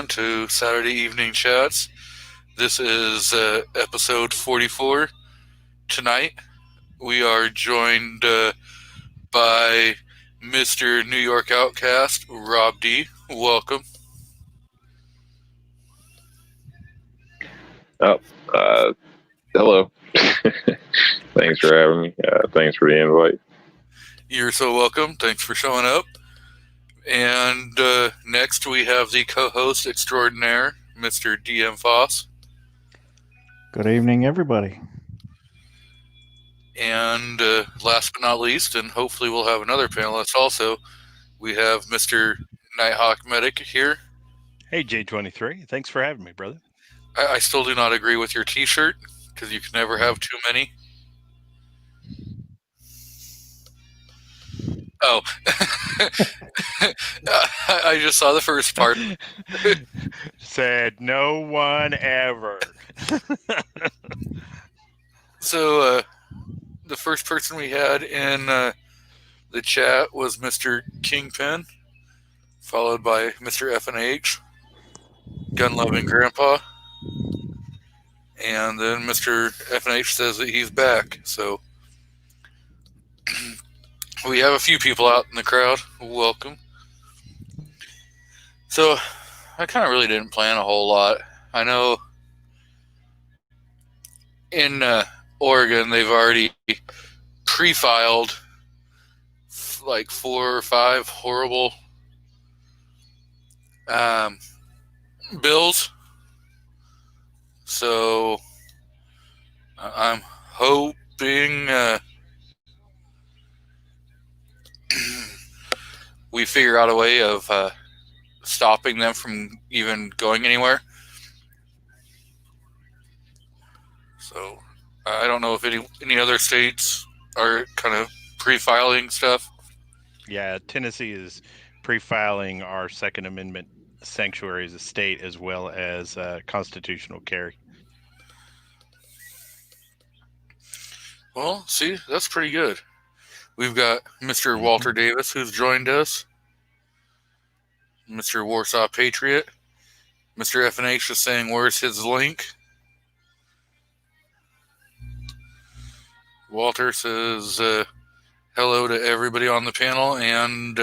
everyone, to Saturday Evening Chats. This is episode 44. Tonight, we are joined by Mr. New York Outcast, Rob D. Welcome. Oh, hello. Thanks for having me. Thanks for the invite. You're so welcome. Thanks for showing up. And next, we have the co-host extraordinaire, Mr. DM Foss. Good evening, everybody. And last but not least, and hopefully we'll have another panelist also, we have Mr. Nighthawk Medic here. Hey, J23. Thanks for having me, brother. I still do not agree with your t-shirt, because you can never have too many. Oh. I just saw the first part. Said no one ever. So, the first person we had in the chat was Mr. Kingpin, followed by Mr. F&H, Gun-Loving Grandpa, and then Mr. F&H says that he's back, so we have a few people out in the crowd. Welcome. So, I kind of really didn't plan a whole lot. I know in Oregon, they've already pre-filed like 4 or 5 horrible bills. So I'm hoping we figure out a way of stopping them from even going anywhere. So I don't know if any other states are kind of pre-filing stuff. Yeah, Tennessee is pre-filing our Second Amendment sanctuary as a state as well as constitutional carry. Well, see, that's pretty good. We've got Mr. Walter Davis who's joined us, Mr. Warsaw Patriot, Mr. F&H is saying where's his link. Walter says hello to everybody on the panel and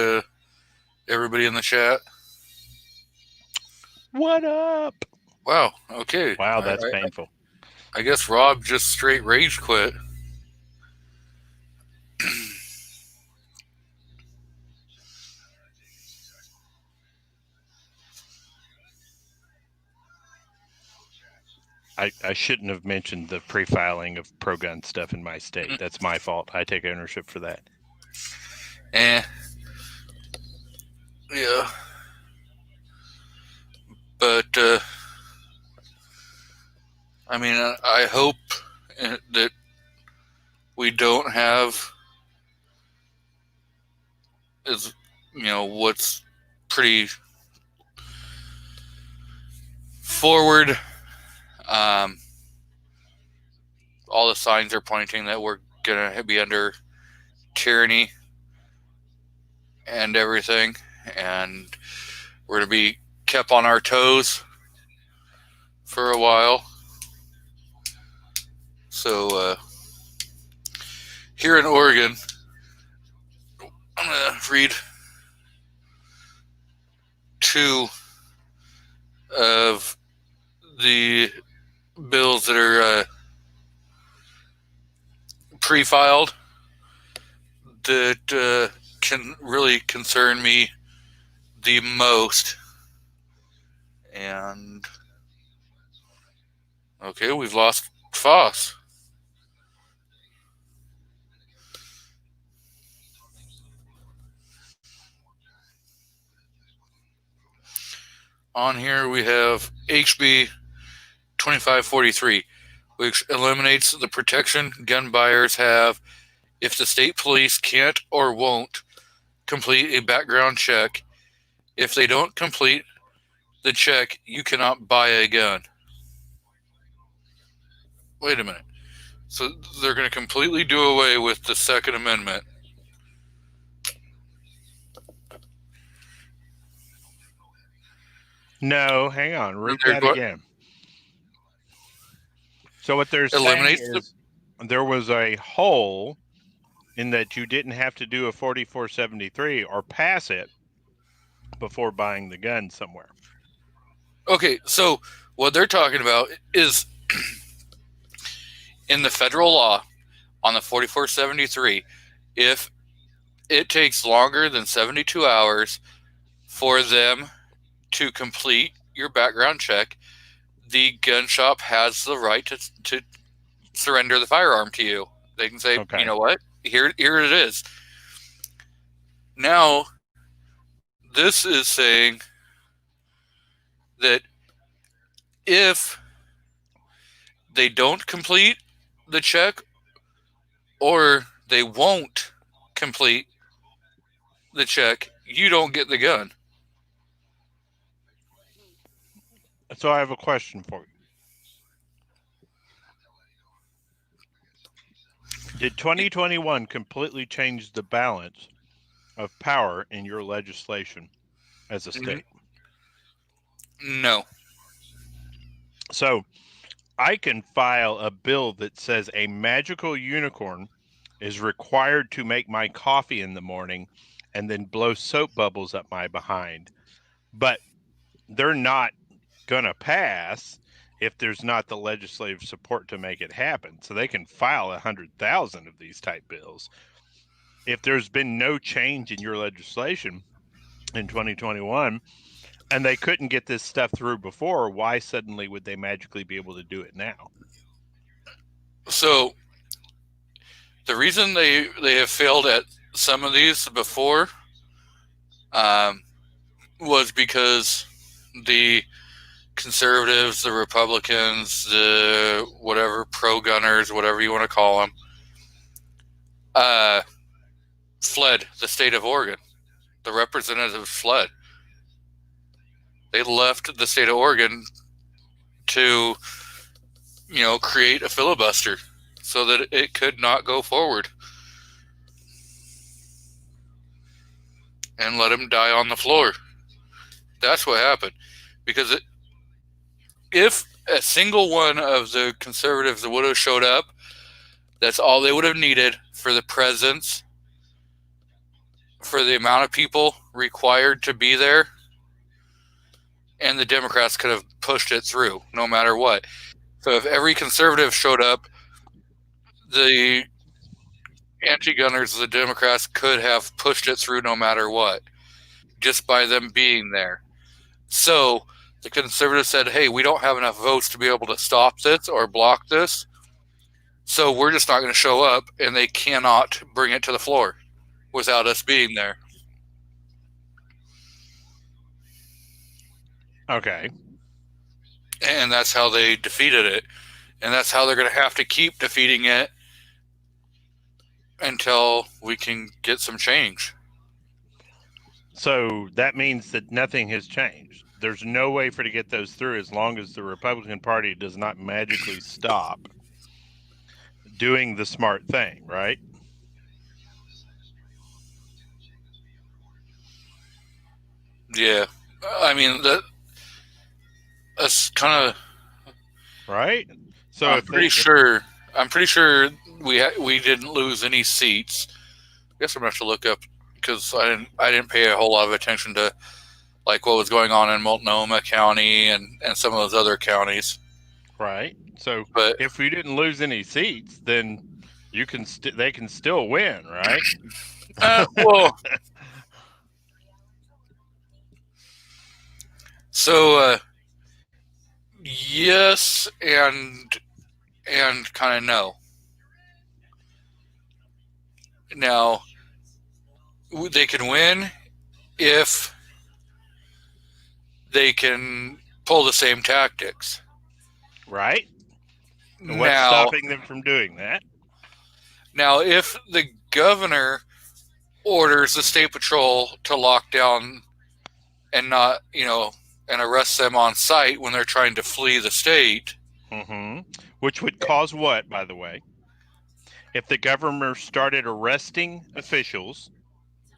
everybody in the chat. What up? Wow, okay. Wow, that's painful. I guess Rob just straight rage quit. I shouldn't have mentioned the pre-filing of pro-gun stuff in my state. That's my fault. I take ownership for that. Yeah. But, I mean, I hope that we don't have, what's pretty forward. All the signs are pointing that we're going to be under tyranny and everything, and we're going to be kept on our toes for a while. So, here in Oregon, I'm going to read 2 of the bills that are pre-filed that can really concern me the most. And okay, we've lost Foss. On here we have HB 2543, which eliminates the protection gun buyers have if the state police can't or won't complete a background check. If they don't complete the check, you cannot buy a gun. Wait a minute. So they're going to completely do away with the Second Amendment. No, hang on. Read They're that go- again. So what they're saying eliminates is there was a hole in that you didn't have to do a 4473 or pass it before buying the gun somewhere. Okay, so what they're talking about is in the federal law on the 4473, if it takes longer than 72 hours for them to complete your background check, the gun shop has the right to surrender the firearm to you. They can say, Okay. you know what, here it is. Now, this is saying that if they don't complete the check or they won't complete the check, you don't get the gun. So I have a question for you. Did 2021 completely change the balance of power in your legislation as a state? No. So I can file a bill that says a magical unicorn is required to make my coffee in the morning and then blow soap bubbles up my behind. But they're not going to pass if there's not the legislative support to make it happen. So they can file 100,000 of these type bills. If there's been no change in your legislation in 2021 and they couldn't get this stuff through before, why suddenly would they magically be able to do it now? So the reason they have failed at some of these before was because the conservatives, the Republicans, the whatever, pro-gunners, whatever you want to call them, fled the state of Oregon. The representatives fled. They left the state of Oregon to, create a filibuster so that it could not go forward and let him die on the floor. That's what happened. Because if a single one of the conservatives that would have showed up, that's all they would have needed for the presence, for the amount of people required to be there, and the Democrats could have pushed it through no matter what. So if every conservative showed up, the anti-gunners, the Democrats, could have pushed it through no matter what, just by them being there. So the conservatives said, hey, we don't have enough votes to be able to stop this or block this, so we're just not going to show up, and they cannot bring it to the floor without us being there. Okay. And that's how they defeated it. And that's how they're going to have to keep defeating it until we can get some change. So that means that nothing has changed. There's no way for to get those through as long as the Republican Party does not magically stop doing the smart thing, right? Yeah. I mean, that's kind of right. So I'm pretty sure we didn't lose any seats. I guess I'm gonna have to look up because I didn't pay a whole lot of attention to like what was going on in Multnomah County and some of those other counties. Right. So But if we didn't lose any seats, then you can they can still win, right? well, so yes and kind of no. Now they can win if they can pull the same tactics. Right. And what's stopping them from doing that? Now, if the governor orders the state patrol to lock down and not, and arrest them on site when they're trying to flee the state. Mm-hmm. Which would cause what, by the way? If the governor started arresting officials.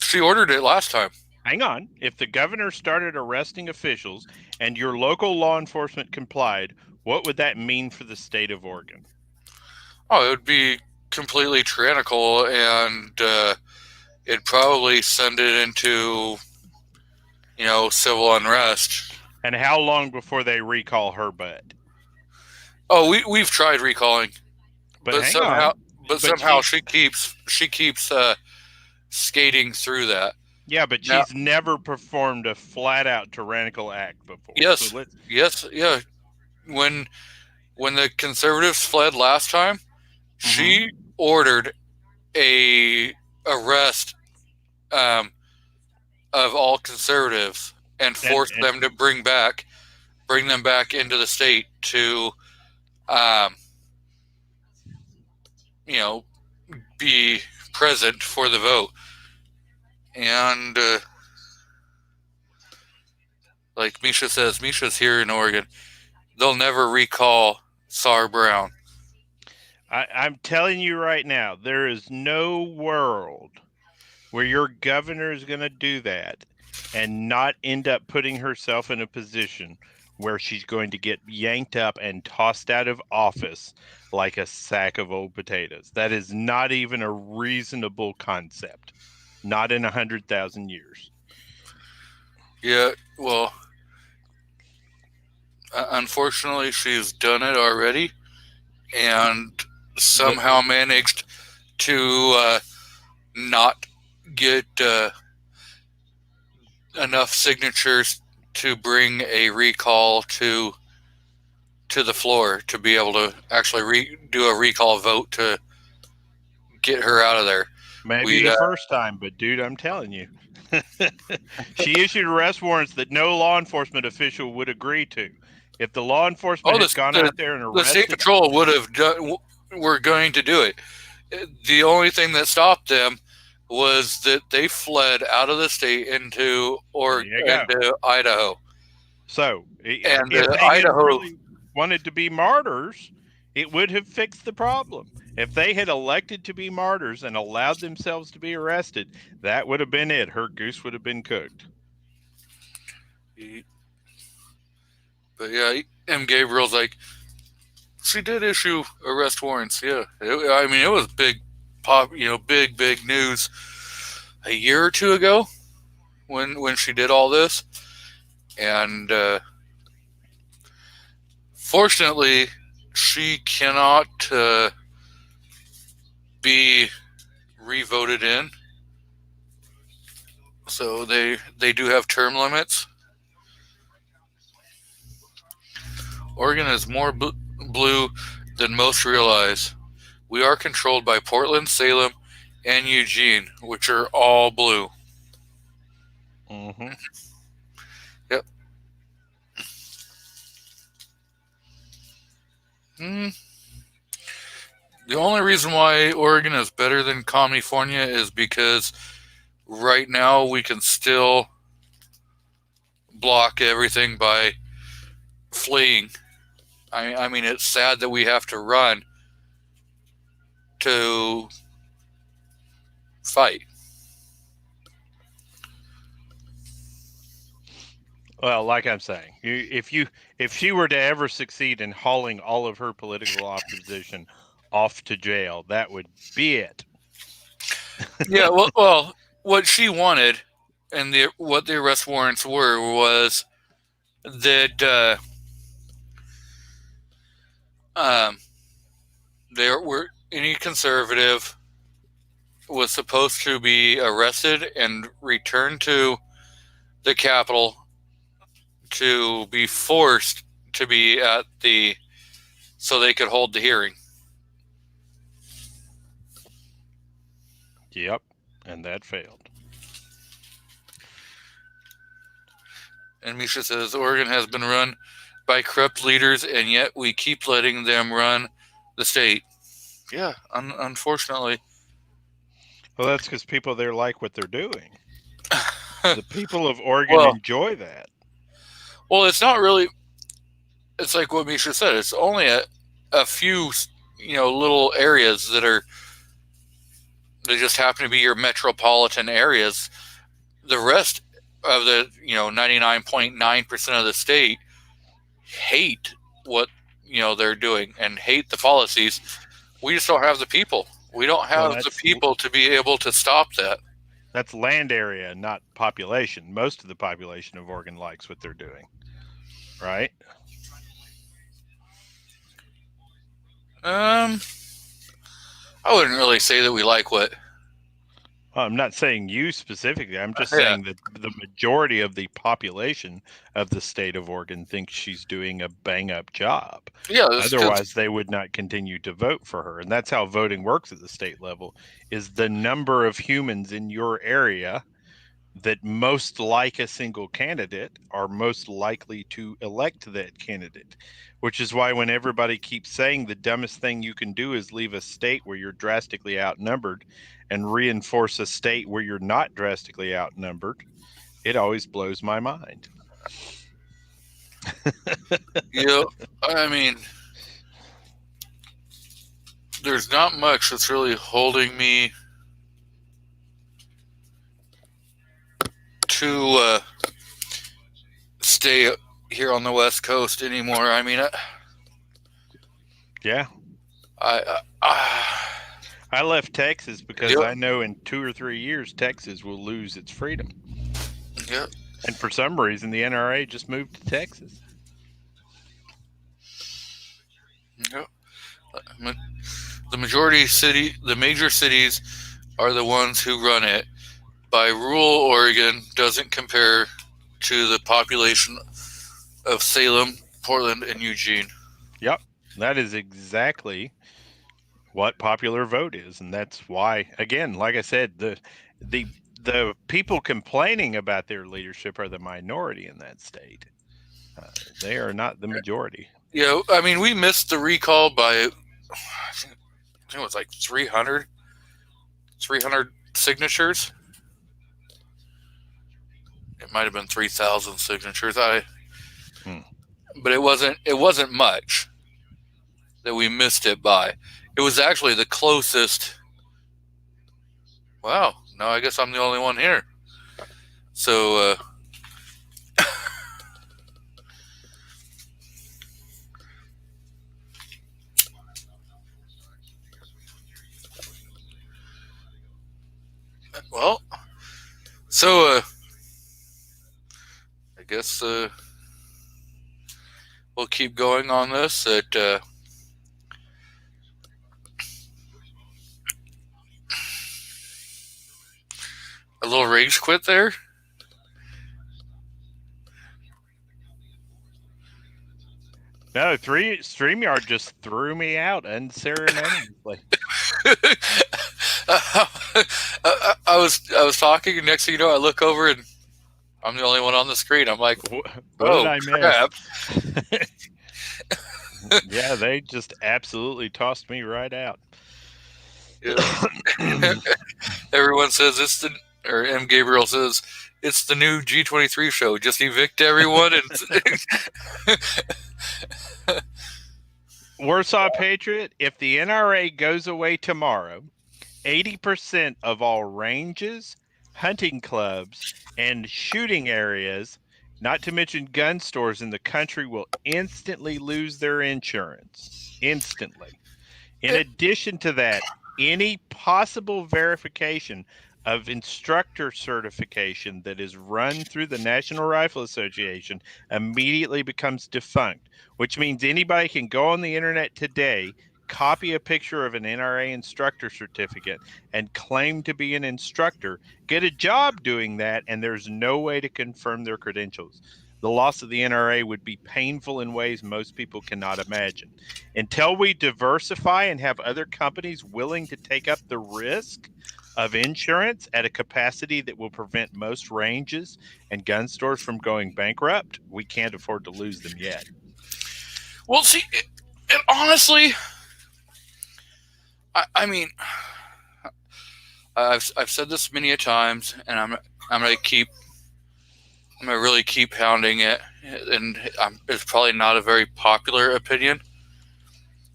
She ordered it last time. Hang on. If the governor started arresting officials and your local law enforcement complied, what would that mean for the state of Oregon? Oh, it would be completely tyrannical, and it'd probably send it into, civil unrest. And how long before they recall her butt? Oh, we've tried recalling, But but hang somehow, on. but But somehow she's- she keeps skating through that. Yeah, but Now- she's never performed a flat-out tyrannical act before. Yes, So yes, yeah. When the conservatives fled last time, she ordered a arrest of all conservatives and forced them to bring them back into the state to, be present for the vote. And like Misha says, Misha's here in Oregon. They'll never recall Sar Brown. I'm telling you right now, there is no world where your governor is going to do that and not end up putting herself in a position where she's going to get yanked up and tossed out of office like a sack of old potatoes. That is not even a reasonable concept. Not in 100,000 years. Yeah, well, unfortunately, she's done it already, and somehow managed to not get enough signatures to bring a recall to the floor to be able to actually do a recall vote to get her out of there. Maybe the first time, but dude, I'm telling you. She issued arrest warrants that no law enforcement official would agree to. If the law enforcement had gone out there and arrested... The state patrol would have done... Were going to do it. The only thing that stopped them was that they fled out of the state into Idaho. So, and if they Idaho really wanted to be martyrs, it would have fixed the problem. If they had elected to be martyrs and allowed themselves to be arrested, that would have been it. Her goose would have been cooked. But yeah, M. Gabriel's like, she did issue arrest warrants. Yeah, it was big news a year or two ago when she did all this, and fortunately, she cannot be re-voted in. So they do have term limits. Oregon is more blue than most realize. We are controlled by Portland, Salem, and Eugene, which are all blue. Mm-hmm. Yep. The only reason why Oregon is better than California is because right now we can still block everything by fleeing. I mean, it's sad that we have to run to fight. Well, like I'm saying, if she were to ever succeed in hauling all of her political opposition off to jail, that would be it. Yeah, well, what she wanted and what the arrest warrants was that there were any conservative was supposed to be arrested and returned to the Capitol to be forced to be at so they could hold the hearing. Yep, and that failed. And Misha says, Oregon has been run by corrupt leaders, and yet we keep letting them run the state. Yeah, unfortunately. Well, that's because people there like what they're doing. The people of Oregon enjoy that. Well, it's not really... It's like what Misha said. It's only a few, little areas they just happen to be your metropolitan areas. The rest of the 99.9% of the state hate what they're doing and hate the policies. We just don't have the people. We don't have the people to be able to stop that. That's land area, not population. Most of the population of Oregon likes what they're doing, right? I wouldn't really say that we like what. I'm not saying you specifically. I'm just saying that the majority of the population of the state of Oregon thinks she's doing a bang-up job. Yeah. Otherwise, they would not continue to vote for her. And that's how voting works at the state level, is the number of humans in your area that most like a single candidate are most likely to elect that candidate, which is why when everybody keeps saying the dumbest thing you can do is leave a state where you're drastically outnumbered and reinforce a state where you're not drastically outnumbered, it always blows my mind. I mean, there's not much that's really holding me to stay here on the West Coast anymore. I mean, I left Texas because I know in 2 or 3 years Texas will lose its freedom. Yeah. And for some reason, the NRA just moved to Texas. Yeah. The major cities are the ones who run it. By rural Oregon doesn't compare to the population of Salem, Portland, and Eugene. Yep. That is exactly what popular vote is. And that's why, again, like I said, the people complaining about their leadership are the minority in that state. They are not the majority. Yeah, I mean, we missed the recall by, I think it was like 300 signatures. It might have been 3,000 signatures. But it wasn't much that we missed it by. It was actually the closest. Wow. No, I guess I'm the only one here. So, well, so, I guess, we'll keep going on this. A little rage quit there. No, StreamYard just threw me out unceremoniously. I was talking, and next thing you know, I look over and I'm the only one on the screen. I'm like, what did I crap. miss? Yeah, they just absolutely tossed me right out. Yeah. Everyone says or M. Gabiriel says, it's the new G23 show. Just evict everyone. Warsaw Patriot, if the NRA goes away tomorrow, 80% of all ranges, hunting clubs, and shooting areas, not to mention gun stores in the country, will instantly lose their insurance. Instantly. In addition to that, any possible verification of instructor certification that is run through the National Rifle Association immediately becomes defunct, which means anybody can go on the internet today, copy a picture of an NRA instructor certificate, and claim to be an instructor, get a job doing that, and there's no way to confirm their credentials. The loss of the NRA would be painful in ways most people cannot imagine. Until we diversify and have other companies willing to take up the risk of insurance at a capacity that will prevent most ranges and gun stores from going bankrupt, we can't afford to lose them yet. Well, see, and honestly, I mean, I've said this many a times, and I'm gonna really keep pounding it, and it's probably not a very popular opinion.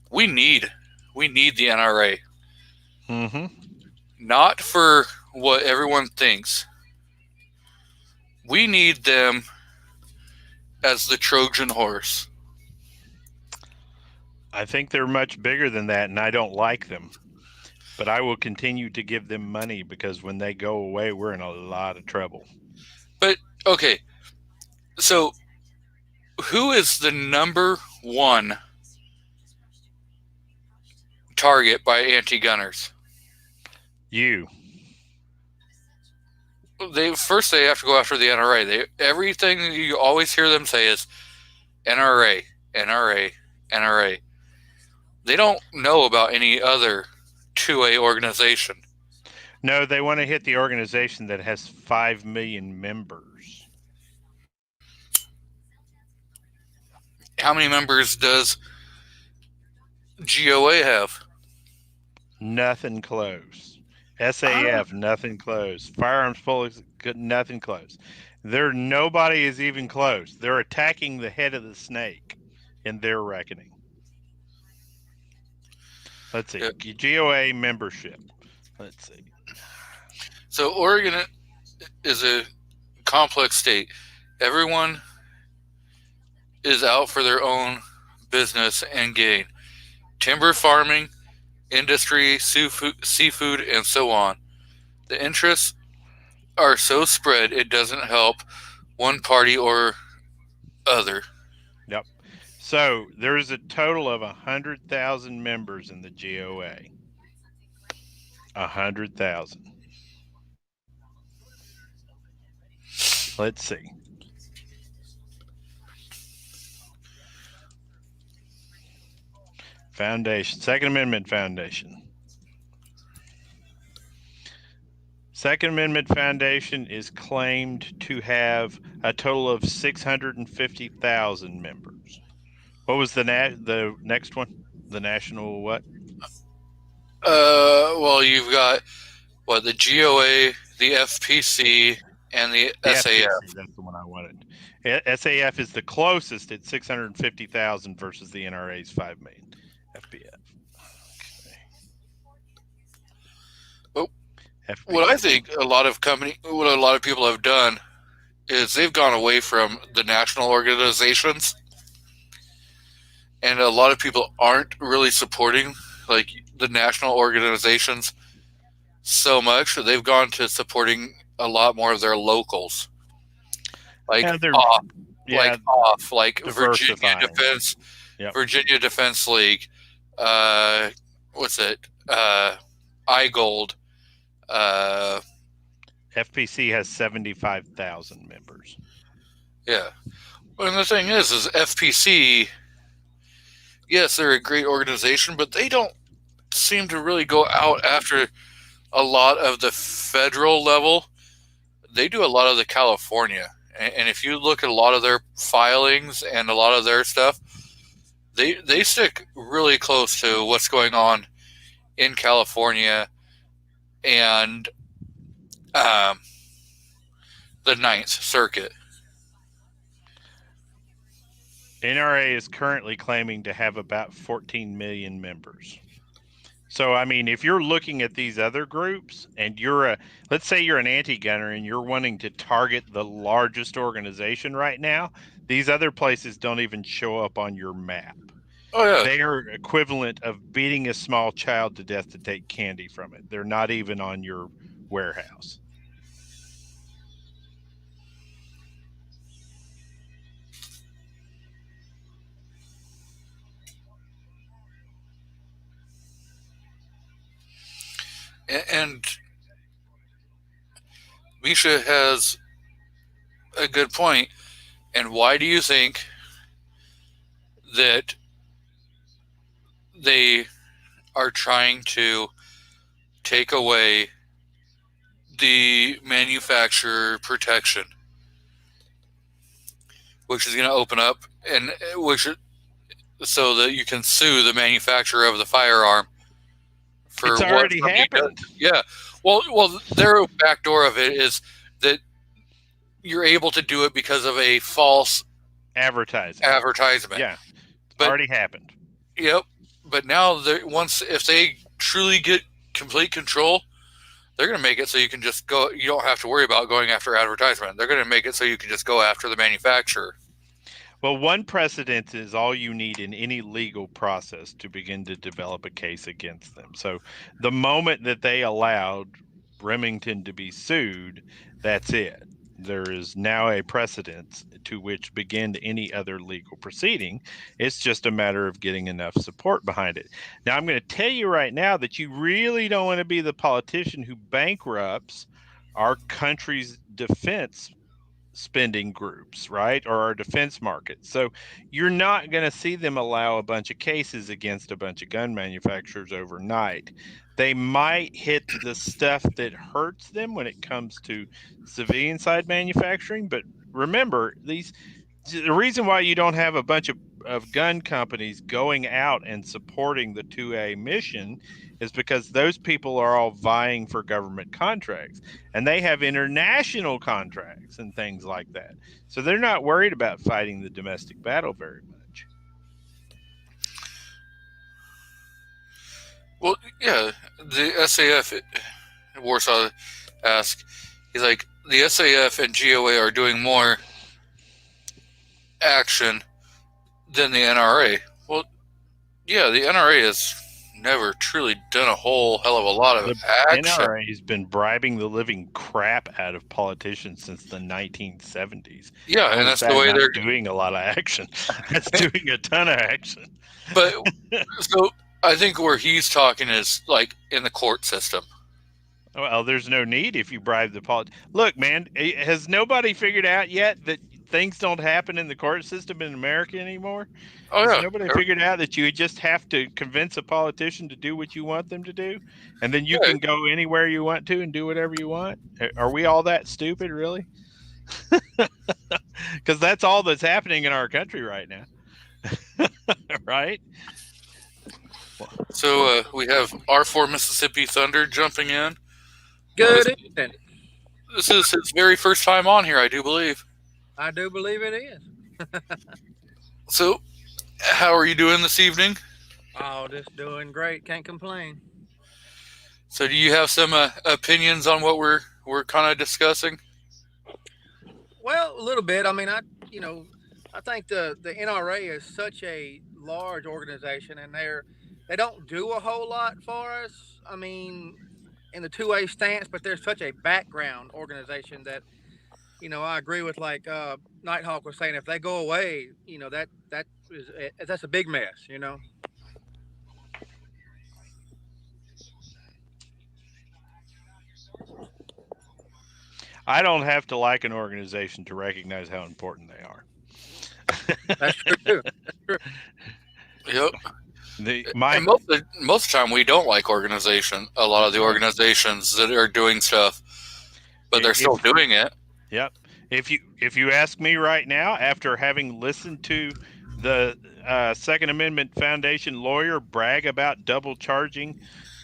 We need the NRA. Mm-hmm. Not for what everyone thinks. We need them as the Trojan horse. I think they're much bigger than that, and I don't like them. But I will continue to give them money because when they go away, we're in a lot of trouble. But, okay, so who is the number one target by anti-gunners? You. They have to go after the NRA. Everything you always hear them say is NRA, NRA, NRA. They don't know about any other 2A organization. No, they want to hit the organization that has 5 million members. How many members does GOA have? Nothing close. SAF, nothing close. Firearms Police, nothing close. Nobody is even close. They're attacking the head of the snake in their reckoning. Let's see. GOA membership. Let's see. So Oregon is a complex state. Everyone is out for their own business and gain. Timber farming, industry, seafood, and so on. The interests are so spread it doesn't help one party or other. Yep. So there's a total of 100,000 members in the GOA. 100,000. Let's see. Foundation, Second Amendment Foundation. Second Amendment Foundation is claimed to have a total of 650,000 members. What was the next one? The national what? Well, you've got the GOA, the FPC, and the SAF. FPC, that's the one I wanted. SAF is the closest at 650,000 versus the NRA's 5 million. FPF. Well, FPF. what I think what a lot of people have done is they've gone away from the national organizations, and a lot of people aren't really supporting like the national organizations so much. They've gone to supporting a lot more of their locals, like Virginia Defense, Virginia Defense League. What's it? iGold. FPC has 75,000 members. Yeah. And the thing is FPC, yes, they're a great organization, but they don't seem to really go out after a lot of the federal level. They do a lot of the California. And if you look at a lot of their filings and a lot of their stuff, they stick really close to what's going on in California and the Ninth Circuit. NRA is currently claiming to have about 14 million members. So, I mean, if you're looking at these other groups and let's say you're an anti-gunner and you're wanting to target the largest organization right now, these other places don't even show up on your map. Oh, yeah. They are equivalent of beating a small child to death to take candy from it. They're not even on your warehouse. And Misha has a good point. And why do you think that they are trying to take away the manufacturer protection, which is going to open up so that you can sue the manufacturer of the firearm? It's already happened. Yeah. Well, their backdoor of it is that you're able to do it because of a false advertisement. Yeah. It's already happened. Yep. But now, if they truly get complete control, They're going to make it so you can just go. You don't have to worry about going after advertisement. They're going to make it so you can just go after the manufacturer. Well, one precedent is all you need in any legal process to begin to develop a case against them. So the moment that they allowed Remington to be sued, that's it. There is now a precedent to which begin any other legal proceeding. It's just a matter of getting enough support behind it. Now, I'm going to tell you right now that you really don't want to be the politician who bankrupts our country's defense spending groups, right? Or our defense market. So you're not going to see them allow a bunch of cases against a bunch of gun manufacturers overnight. They might hit the stuff that hurts them when it comes to civilian side manufacturing. But remember, the reason why you don't have a bunch of gun companies going out and supporting the 2A mission is because those people are all vying for government contracts, and they have international contracts and things like that. So they're not worried about fighting the domestic battle very much. Well, yeah, the SAF, Warsaw asked, he's like, the SAF and GOA are doing more action than the NRA. Well, yeah, the NRA has never truly done a whole hell of a lot of action. NRA has been bribing the living crap out of politicians since the 1970s. Yeah, and that's the way they're doing a lot of action. That's doing a ton of action. But so I think where he's talking is like in the court system. Well, there's no need if you bribe the politician. Look, man, has nobody figured out yet that things don't happen in the court system in America anymore? Oh, yeah. Has nobody figured out that you just have to convince a politician to do what you want them to do, and then you can go anywhere you want to and do whatever you want? Are we all that stupid, really? Because that's all that's happening in our country right now. Right? So we have R4 Mississippi Thunder jumping in. Good evening. This is his very first time on here, I do believe. I do believe it is. So, how are you doing this evening? Oh, just doing great. Can't complain. So, do you have some opinions on what we're kind of discussing? Well, a little bit. I mean, I think the NRA is such a large organization, and they don't do a whole lot for us. I mean, in the 2A stance, but they're such a background organization that, I agree with like Nighthawk was saying, if they go away, that's a big mess, I don't have to like an organization to recognize how important they are. That's true. Yep. And most of the time, we don't like a lot of the organizations that are doing stuff, but they're still doing it. Yep. If you ask me right now, after having listened to the Second Amendment Foundation lawyer brag about double charging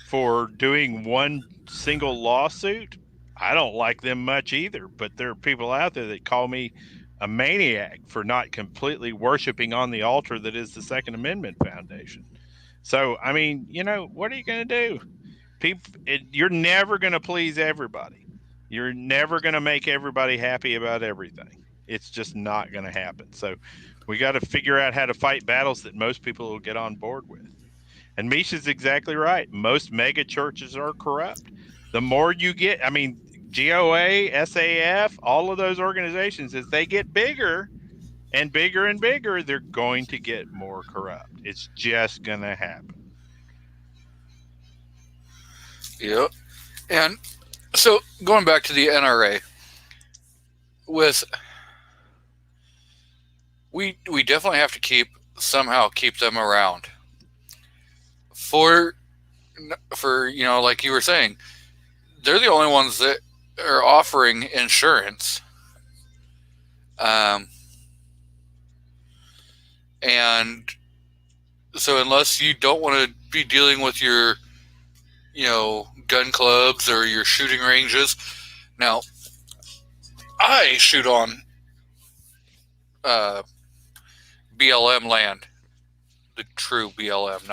for doing one single lawsuit, I don't like them much either. But there are people out there that call me a maniac for not completely worshiping on the altar that is the Second Amendment Foundation. So, I mean, what are you going to do? You're never going to please everybody. You're never going to make everybody happy about everything. It's just not going to happen. So we got to figure out how to fight battles that most people will get on board with. And Misha's exactly right. Most mega churches are corrupt. The more you get, I mean, GOA, SAF, all of those organizations, as they get bigger and bigger and bigger, they're going to get more corrupt. It's just going to happen. Yep. And so going back to the NRA, we definitely have to somehow keep them around for like you were saying, they're the only ones that are offering insurance. And so unless you don't want to be dealing with your, gun clubs or your shooting ranges. Now, I shoot on BLM land, the true BLM,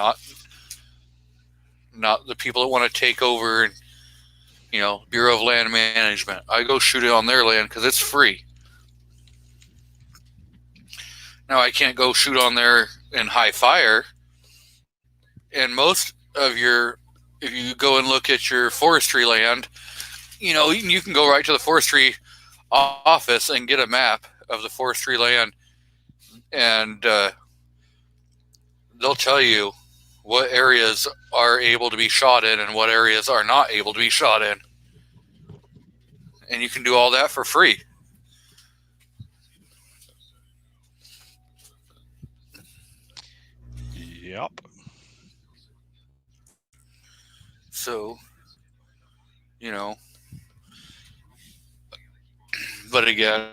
not the people that want to take over Bureau of Land Management. I go shoot it on their land because it's free. Now, I can't go shoot on there in high fire. And most of if you go and look at your forestry land, you can go right to the forestry office and get a map of the forestry land, and they'll tell you what areas are able to be shot in and what areas are not able to be shot in. And you can do all that for free. Yep. So, but again,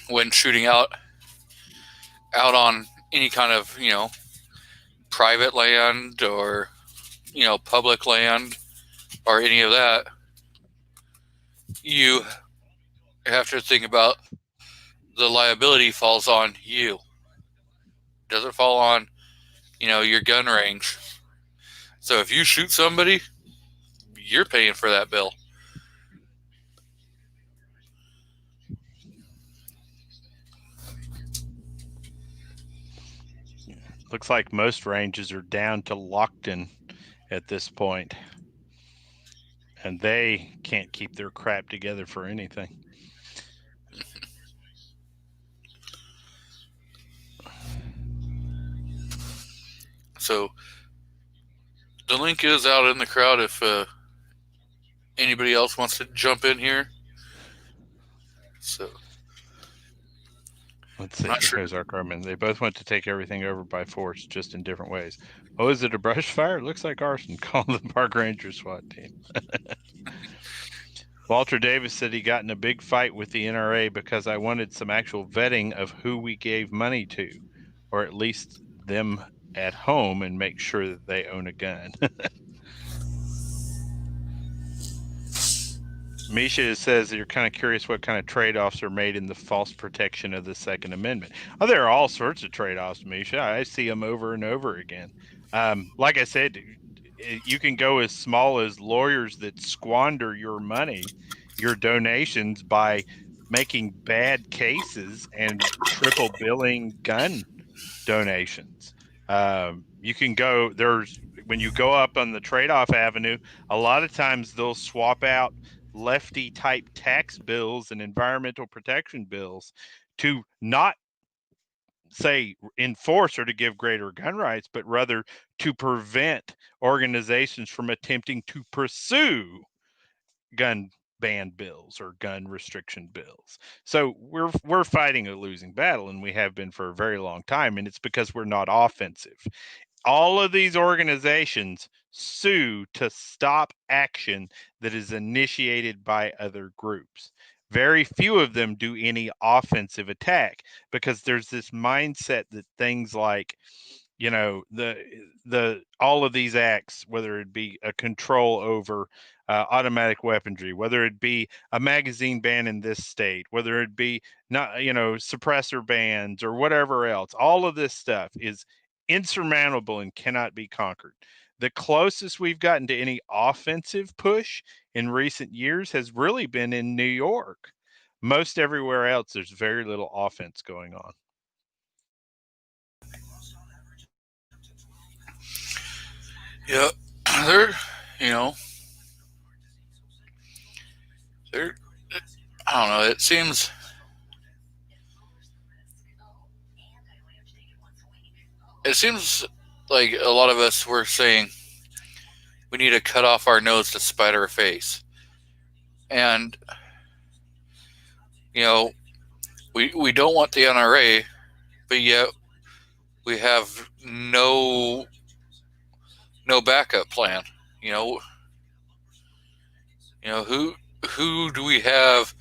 when shooting out on any kind of, private land or, public land or any of that, you have to think about the liability falls on you. It doesn't fall on, your gun range. So if you shoot somebody, you're paying for that bill. Looks like most ranges are down to Lockton at this point. And they can't keep their crap together for anything. So the link is out in the crowd if anybody else wants to jump in here. So let's see. Not sure. Here's our Carmen. They both want to take everything over by force, just in different ways. Oh, is it a brush fire? It looks like arson. Call the Park Ranger SWAT team. Walter Davis said he got in a big fight with the NRA because I wanted some actual vetting of who we gave money to, or at least them at home, and make sure that they own a gun. Misha says you're kind of curious what kind of trade-offs are made in the false protection of the Second Amendment. Oh, there are all sorts of trade-offs, Misha. I see them over and over again. Like I said, you can go as small as lawyers that squander your money, your donations, by making bad cases and triple billing gun donations. You can go, when you go up on the trade-off avenue, a lot of times they'll swap out lefty type tax bills and environmental protection bills to not say enforce or to give greater gun rights, but rather to prevent organizations from attempting to pursue gun ban bills or gun restriction bills. So we're fighting a losing battle, and we have been for a very long time, and it's because we're not offensive. All of these organizations sue to stop action that is initiated by other groups. Very few of them do any offensive attack because there's this mindset that things like, the all of these acts, whether it be a control over automatic weaponry, whether it be a magazine ban in this state, whether it be not, suppressor bans or whatever else, all of this stuff is insurmountable and cannot be conquered. The closest we've gotten to any offensive push in recent years has really been in New York. Most everywhere else, there's very little offense going on. Yeah, they're, I don't know, it seems like a lot of us were saying we need to cut off our nose to spite our face. And, we don't want the NRA, but yet we have no backup plan. Who do we have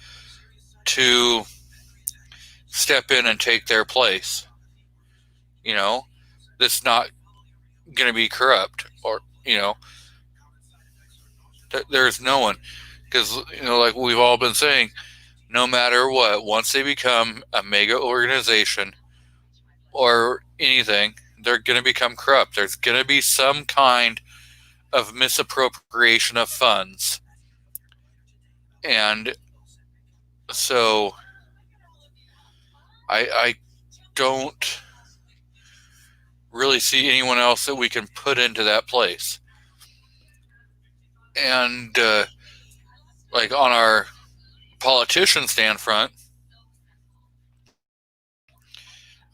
to step in and take their place? That's not going to be corrupt, or there's no one, because like we've all been saying, no matter what, once they become a mega organization or anything, they're going to become corrupt. There's going to be some kind of misappropriation of funds. And so I don't really see anyone else that we can put into that place. And like on our politician stand front,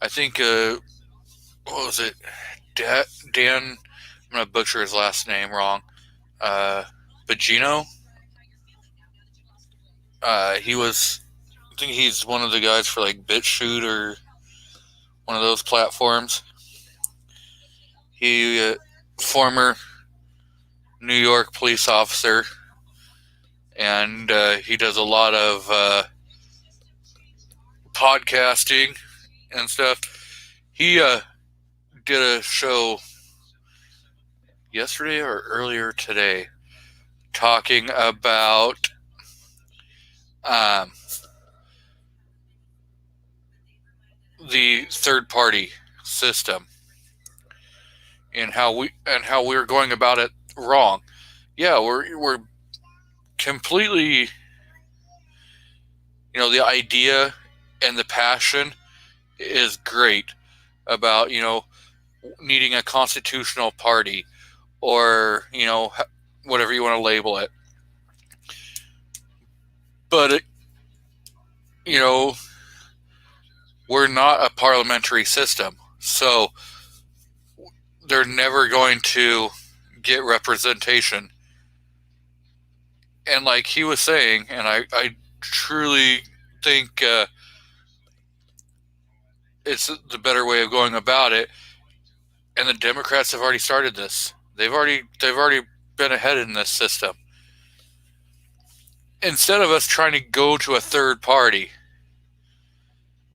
I think what was it? Dan, I'm gonna butcher his last name wrong. Bogino. He was, I think he's one of the guys for like BitChute or one of those platforms. He former New York police officer, and he does a lot of podcasting and stuff. He did a show yesterday or earlier today talking about the third party system and how we're going about it wrong. Yeah, we're completely, the idea and the passion is great about, needing a constitutional party or, whatever you want to label it. But, we're not a parliamentary system. So they're never going to get representation. And like he was saying, and I truly think it's the better way of going about it. And the Democrats have already started this. They've already been ahead in this system. Instead of us trying to go to a third party,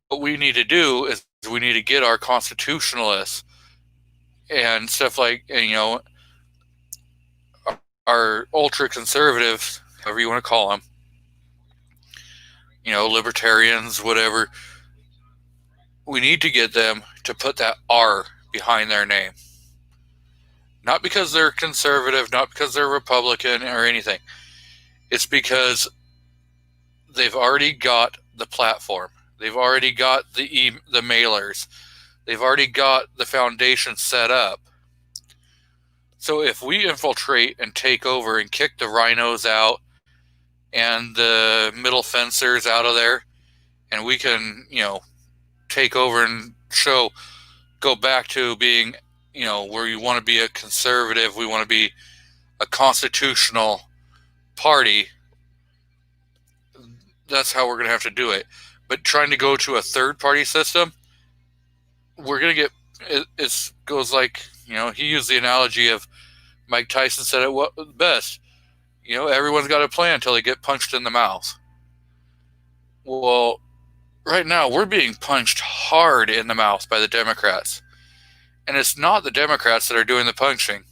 what we need to do is we need to get our constitutionalists and stuff like, our ultra conservatives, however you want to call them, libertarians, whatever. We need to get them to put that R behind their name. Not because they're conservative, not because they're Republican or anything. It's because they've already got the platform. They've already got the mailers. They've already got the foundation set up. So if we infiltrate and take over and kick the rhinos out and the middle fencers out of there, and we can, take over and go back to being, where you want to be a conservative, we want to be a constitutional party, that's how we're going to have to do it. But trying to go to a third party system, we're going to get, it goes like, he used the analogy of Mike Tyson said it best. Everyone's got a plan until they get punched in the mouth. Well, right now we're being punched hard in the mouth by the Democrats. And it's not the Democrats that are doing the punching.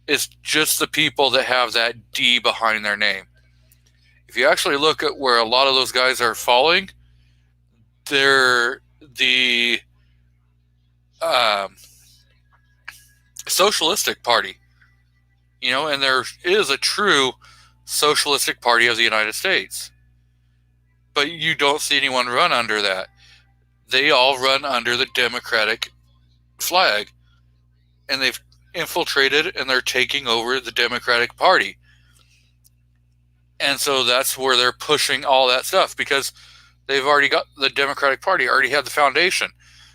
It's just the people that have that D behind their name. If you actually look at where a lot of those guys are falling, they're the socialistic party. And there is a true socialistic party of the United States. But you don't see anyone run under that. They all run under the Democratic flag. And they've infiltrated and they're taking over the Democratic Party. And so that's where they're pushing all that stuff because they've already got the Democratic Party, already had the foundation.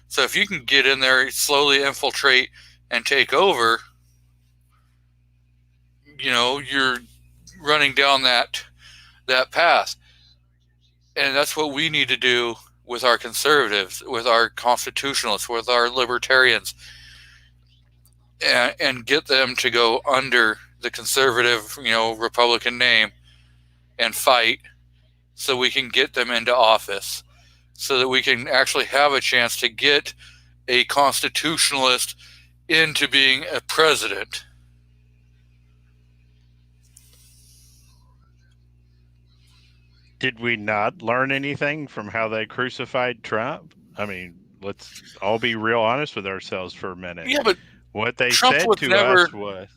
So if you can get in there, slowly infiltrate and take over, you're running down that path. And that's what we need to do with our conservatives, with our constitutionalists, with our libertarians, and get them to go under the conservative, Republican name and fight so we can get them into office, so that we can actually have a chance to get a constitutionalist into being a president. Did we not learn anything from how they crucified Trump? I mean, let's all be real honest with ourselves for a minute. Yeah, but what they Trump said was to never, us was...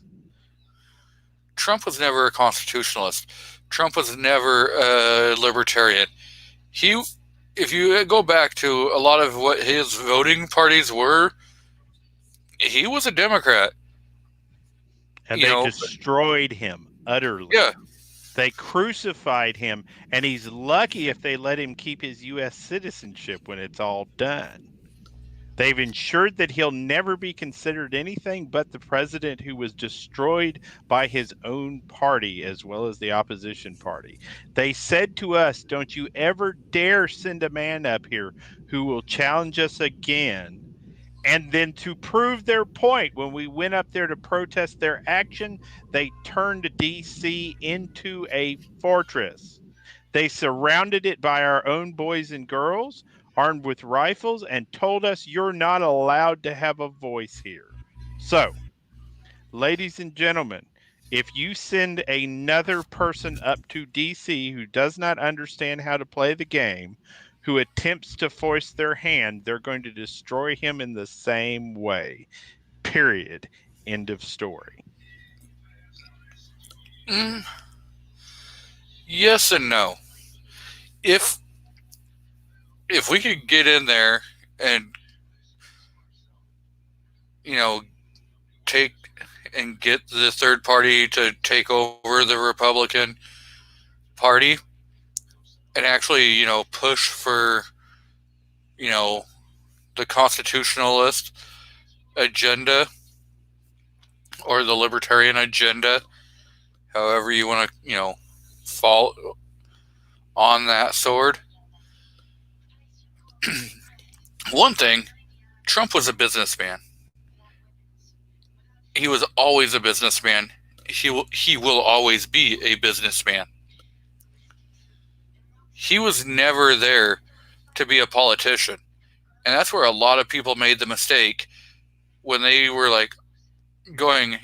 Trump was never a constitutionalist. Trump was never a libertarian. If you go back to a lot of what his voting parties were, he was a Democrat. And they destroyed him utterly. Yeah. They crucified him, and he's lucky if they let him keep his U.S. citizenship when it's all done. They've ensured that he'll never be considered anything but the president who was destroyed by his own party as well as the opposition party. They said to us, don't you ever dare send a man up here who will challenge us again. And then to prove their point, when we went up there to protest their action, they turned D.C. into a fortress. They surrounded it by our own boys and girls, armed with rifles, and told us you're not allowed to have a voice here. So, ladies and gentlemen, if you send another person up to D.C. who does not understand how to play the game, who attempts to force their hand, they're going to destroy him in the same way. Period. End of story. Yes and no. If we could get in there and, take and get the third party to take over the Republican Party and actually, push for, the constitutionalist agenda or the libertarian agenda, however you want to, fall on that sword. One thing, Trump was a businessman. He was always a businessman. He will always be a businessman. He was never there to be a politician. And that's where a lot of people made the mistake when they were like going,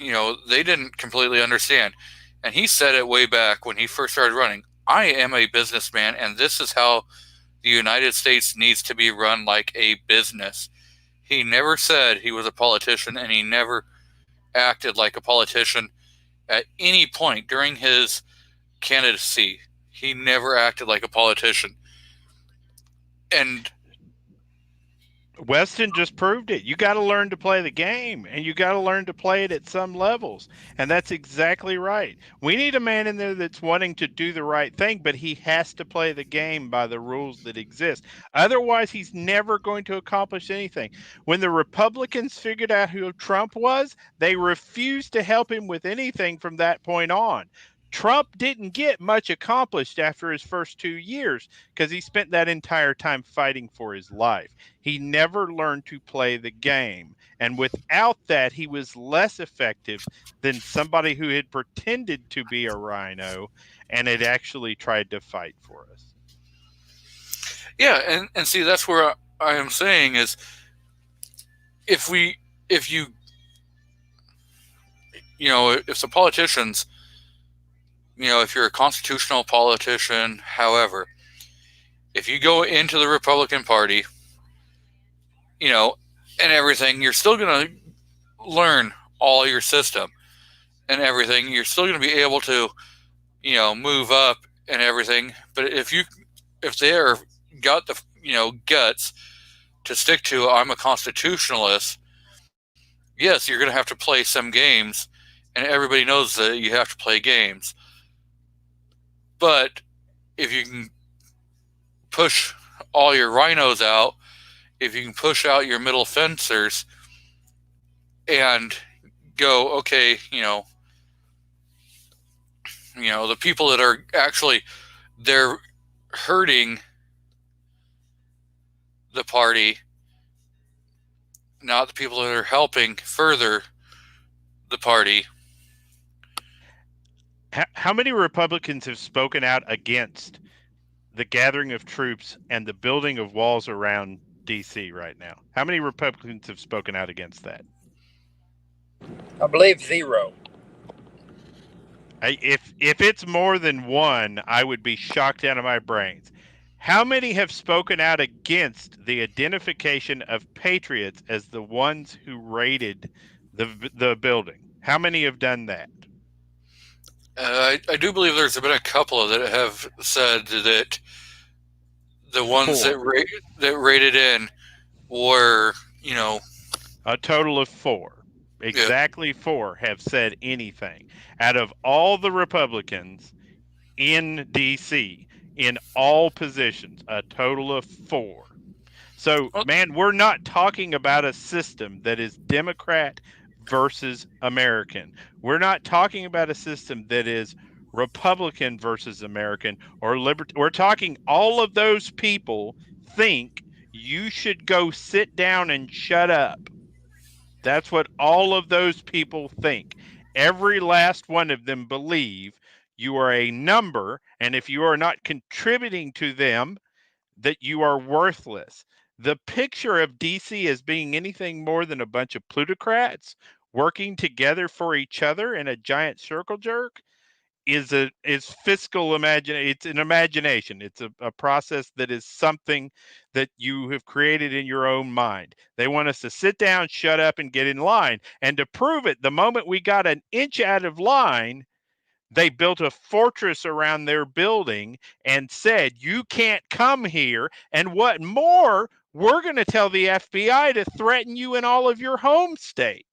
they didn't completely understand. And he said it way back when he first started running. I am a businessman, and this is how the United States needs to be run, like a business. He never said he was a politician, and he never acted like a politician at any point during his candidacy. He never acted like a politician. And Weston just proved it. You got to learn to play the game, and you got to learn to play it at some levels. And that's exactly right. We need a man in there that's wanting to do the right thing, but he has to play the game by the rules that exist. Otherwise, he's never going to accomplish anything. When the Republicans figured out who Trump was, they refused to help him with anything from that point on. Trump didn't get much accomplished after his first 2 years because he spent that entire time fighting for his life. He never learned to play the game. And without that, he was less effective than somebody who had pretended to be a rhino and had actually tried to fight for us. Yeah, and see, that's where I am saying is if the politicians, if you're a constitutional politician, however, if you go into the Republican Party, and everything, you're still going to learn all your system and everything. You're still going to be able to, move up and everything. But if they're got the, guts to stick to, I'm a constitutionalist, yes, you're going to have to play some games, and everybody knows that you have to play games. But if you can push all your rhinos out, if you can push out your middle fencers and go, okay, the people that are actually, they're hurting the party, not the people that are helping further the party. How many Republicans have spoken out against the gathering of troops and the building of walls around D.C. right now? How many Republicans have spoken out against that? I believe 0. If it's more than one, I would be shocked out of my brains. How many have spoken out against the identification of patriots as the ones who raided the building? How many have done that? I do believe there's been a couple that have said that the ones Four. that rated in were, you know, A total of 4. Exactly 4 have said anything. Out of all the Republicans in D.C., in all positions, a total of 4. So, well, man, we're not talking about a system that is Democrat versus American. We're not talking about a system that is Republican versus American or liberty. We're talking all of those people think you should go sit down and shut up. That's what all of those people think. Every last one of them believe you are a number, and if you are not contributing to them, that you are worthless. The picture of DC as being anything more than a bunch of plutocrats working together for each other in a giant circle jerk is fiscal imagination. It's an imagination. It's a process that is something that you have created in your own mind. They want us to sit down, shut up, and get in line. And to prove it, the moment we got an inch out of line, they built a fortress around their building and said, you can't come here. And what more, we're going to tell the FBI to threaten you in all of your home states.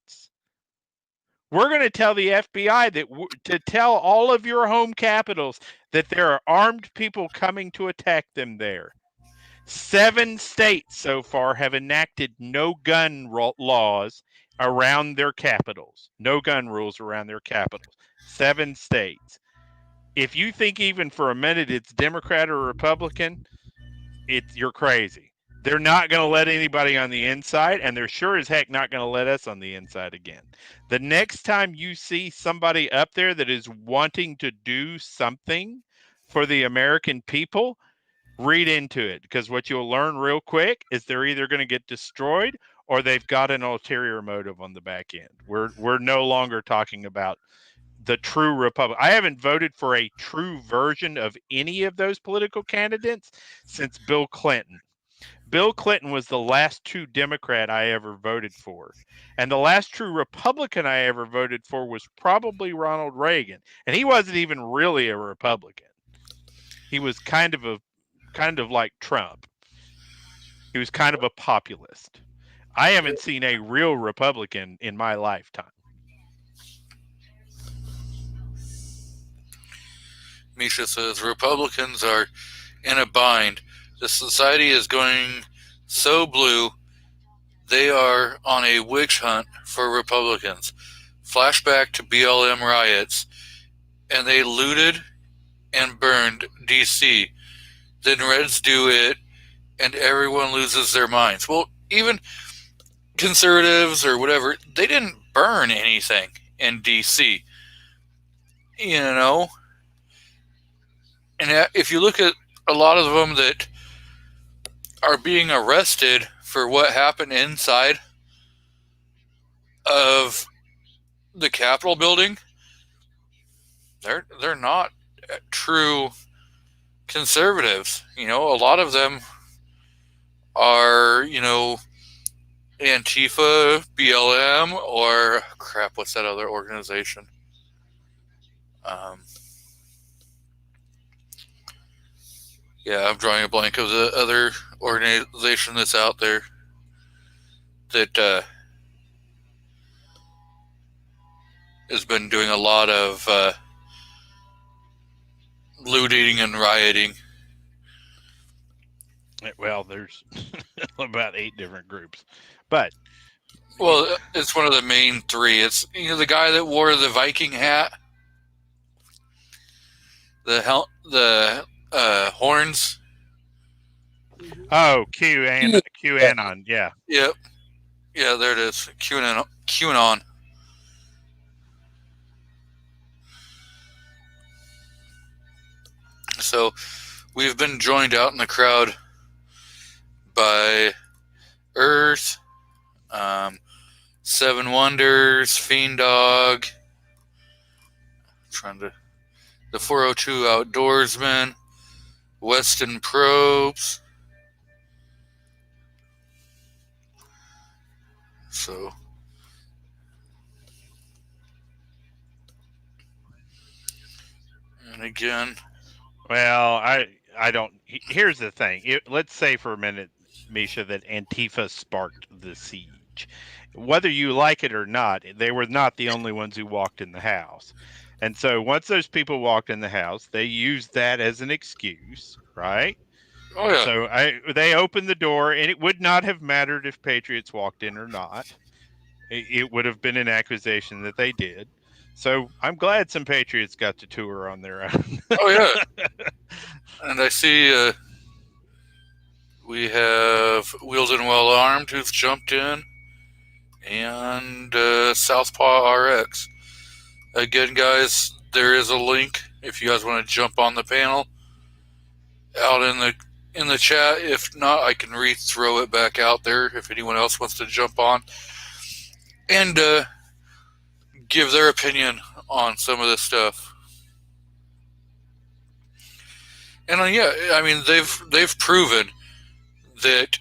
We're going to tell the FBI to tell all of your home capitals that there are armed people coming to attack them there. 7 states so far have enacted no gun laws around their capitals, no gun rules around their capitals. 7 states. If you think even for a minute it's Democrat or Republican, you're crazy. They're not going to let anybody on the inside, and they're sure as heck not going to let us on the inside again. The next time you see somebody up there that is wanting to do something for the American people, read into it, because what you'll learn real quick is they're either going to get destroyed or they've got an ulterior motive on the back end. We're no longer talking about the true Republic. I haven't voted for a true version of any of those political candidates since Bill Clinton. Bill Clinton was the last true Democrat I ever voted for. And the last true Republican I ever voted for was probably Ronald Reagan. And he wasn't even really a Republican. He was kind of like Trump. He was kind of a populist. I haven't seen a real Republican in my lifetime. Misha says Republicans are in a bind. The society is going so blue, they are on a witch hunt for Republicans. Flashback to BLM riots, and they looted and burned DC. Then Reds do it, and everyone loses their minds. Well, even conservatives or whatever, they didn't burn anything in DC. You know? And if you look at a lot of them that are being arrested for what happened inside of the Capitol building, they're not true conservatives. You know, a lot of them are, you know, Antifa, BLM, or crap, what's that other organization? Yeah, I'm drawing a blank of the other organization that's out there that has been doing a lot of looting and rioting. Well, there's about 8 different groups. But well, it's one of the main 3. It's, you know, the guy that wore the Viking hat, the horns. Oh, QAnon, yeah. Yep. Yeah, there it is. QAnon. So we've been joined out in the crowd by Earth, 7 Wonders, Fiend Dog, the 402 Outdoorsman, Weston Probes. So again, Well, I don't. Here's the thing. Let's say for a minute, Misha, that Antifa sparked the siege. Whether you like it or not, they were not the only ones who walked in the house. And so once those people walked in the house, they used that as an excuse, right? oh yeah, So they opened the door, and it would not have mattered if Patriots walked in or not. It would have been an accusation that they did. So I'm glad some Patriots got to tour on their own. oh yeah. And I see we have Wheels and Well Armed who's jumped in, and Southpaw RX. Again, guys, there is a link if you guys want to jump on the panel out in the chat. If not, I can re-throw it back out there if anyone else wants to jump on and give their opinion on some of this stuff. And yeah, I mean they've proven that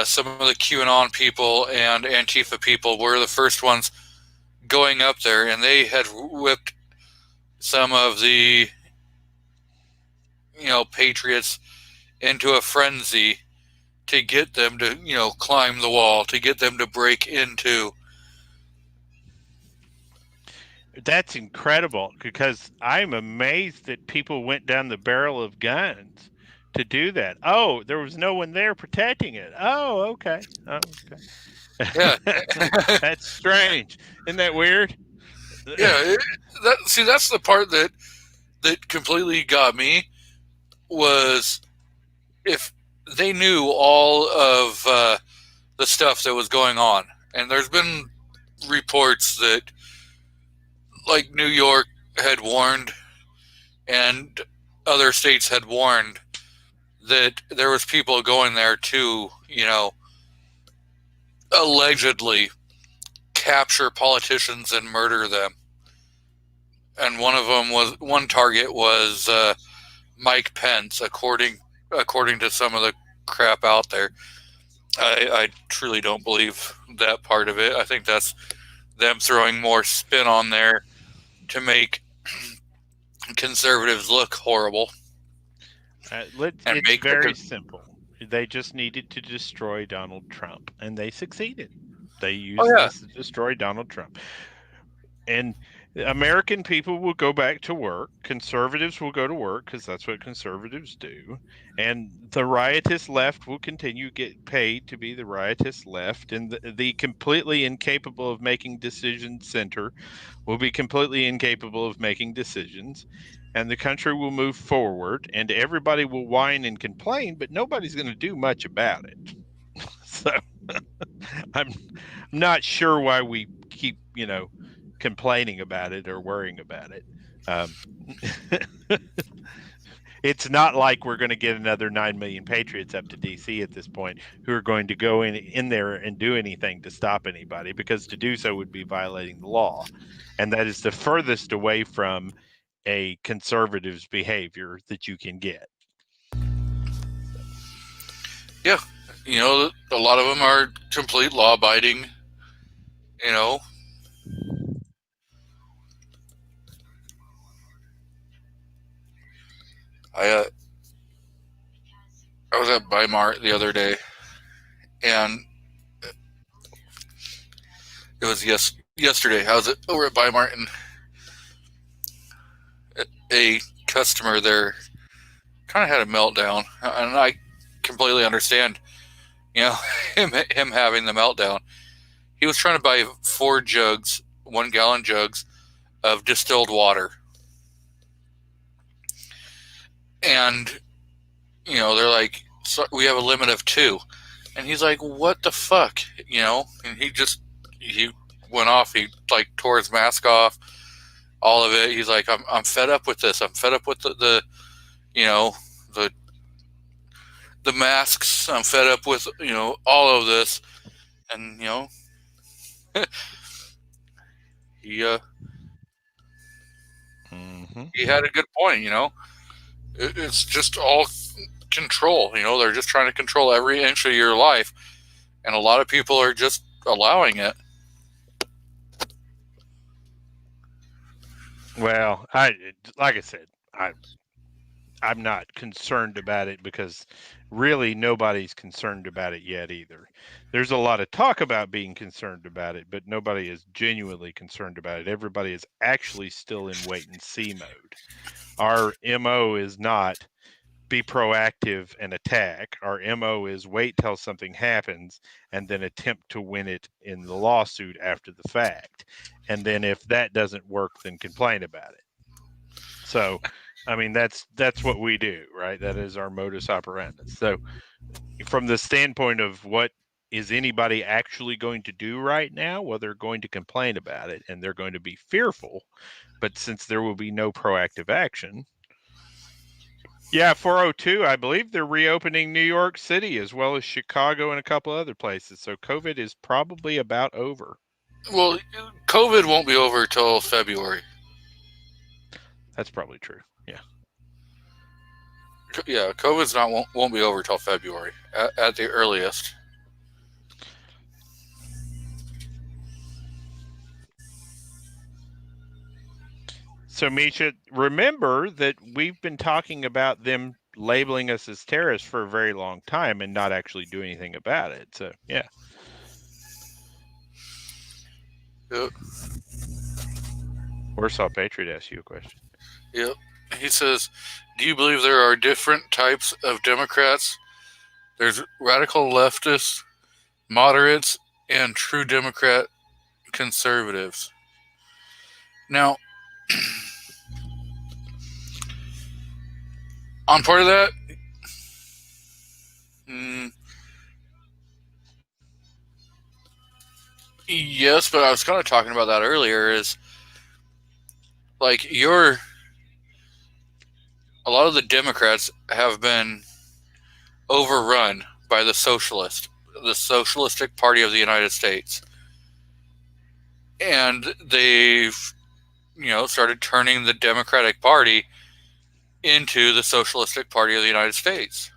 some of the QAnon people and Antifa people were the first ones going up there, and they had whipped some of the patriots into a frenzy to get them to climb the wall, to get them to break into. That's incredible, because I'm amazed that people went down the barrel of guns to do that. Oh, there was no one there protecting it. Oh, okay. Yeah. That's strange. Isn't that weird? Yeah, that's the part that completely got me, was if they knew all of the stuff that was going on. And there's been reports that, like, New York had warned and other states had warned that there was people going there to, allegedly capture politicians and murder them. And one target was Mike Pence, according to some of the crap out there. I truly don't believe that part of it. I think that's them throwing more spin on there to make conservatives look horrible. It's very simple. They just needed to destroy Donald Trump, and they succeeded. They used this to destroy Donald Trump. And American people will go back to work. Conservatives will go to work, because that's what conservatives do. And the riotous left will continue to get paid to be the riotous left. And the completely incapable of making decisions center will be completely incapable of making decisions. And the country will move forward, and everybody will whine and complain, but nobody's going to do much about it. So I'm not sure why we keep, complaining about it or worrying about it. It's not like we're going to get another 9 million patriots up to DC at this point who are going to go in there and do anything to stop anybody, because to do so would be violating the law. And that is the furthest away from a conservative's behavior that you can get. Yeah. A lot of them are complete law-abiding, I was at Mart the other day, and it was yesterday. I was over at Mart, and a customer there kind of had a meltdown, and I completely understand, him having the meltdown. He was trying to buy 4 jugs, 1-gallon jugs of distilled water. And, they're like, so we have a limit of 2. And he's like, what the fuck? And he went off. He tore his mask off, all of it. He's like, I'm fed up with this. I'm fed up with the masks. I'm fed up with, all of this. And, he had a good point, It's just all control, they're just trying to control every inch of your life, and a lot of people are just allowing it. Well, like I said, I'm not concerned about it because really nobody's concerned about it yet either. There's a lot of talk about being concerned about it, but nobody is genuinely concerned about it. Everybody is actually still in wait and see mode. Our MO is not be proactive and attack. Our MO is wait till something happens and then attempt to win it in the lawsuit after the fact. And then if that doesn't work, then complain about it. So, I mean, that's what we do, right? That is our modus operandi. So, from the standpoint of what is anybody actually going to do right now, well, they're going to complain about it and they're going to be fearful. But since there will be no proactive action, yeah, 402, I believe they're reopening New York City as well as Chicago and a couple other places. So COVID is probably about over. Well, COVID won't be over till February. That's probably true. Yeah. Yeah, COVID's won't be over till February at the earliest. So, Misha, remember that we've been talking about them labeling us as terrorists for a very long time and not actually do anything about it. So, yeah. Yep. Warsaw Patriot asked you a question. Yep. He says, do you believe there are different types of Democrats? There's radical leftists, moderates, and true Democrat conservatives. Now, on part of that, yes, but I was kind of talking about that earlier, is like a lot of the Democrats have been overrun by the Socialistic Party of the United States. And they've, started turning the Democratic Party into the Socialistic Party of the United States.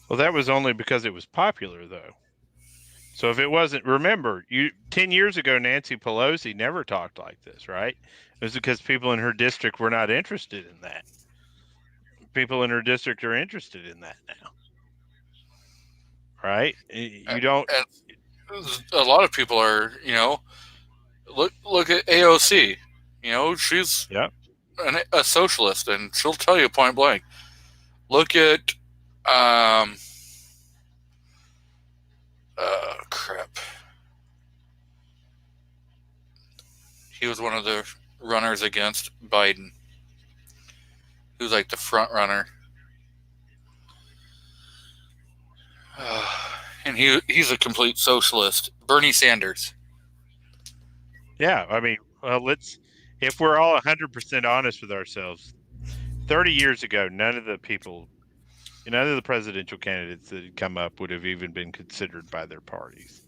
Well, that was only because it was popular, though. So if it wasn't, remember, 10 years ago, Nancy Pelosi never talked like this, right? It was because people in her district were not interested in that. People in her district are interested in that now, right? You don't. And a lot of people are, look at AOC. She's a socialist, and she'll tell you point blank. Look at crap. He was one of the runners against Biden. He was like the front runner. And he's a complete socialist. Bernie Sanders. Yeah, I mean, if we're all 100% honest with ourselves, 30 years ago, none of the presidential candidates that had come up would have even been considered by their parties.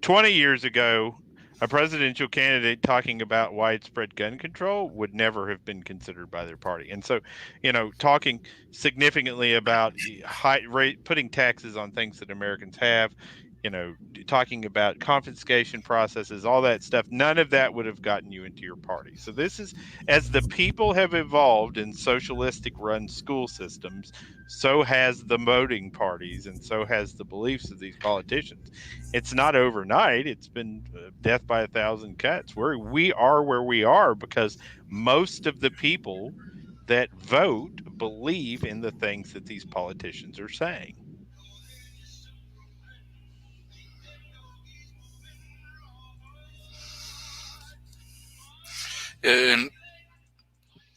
20 years ago, a presidential candidate talking about widespread gun control would never have been considered by their party. And so, talking significantly about putting taxes on things that Americans have, talking about confiscation processes, all that stuff, none of that would have gotten you into your party. So this is, as the people have evolved in socialistic run school systems, so has the voting parties and so has the beliefs of these politicians. It's not overnight. It's been death by 1,000 cuts. We are where we are because most of the people that vote believe in the things that these politicians are saying. And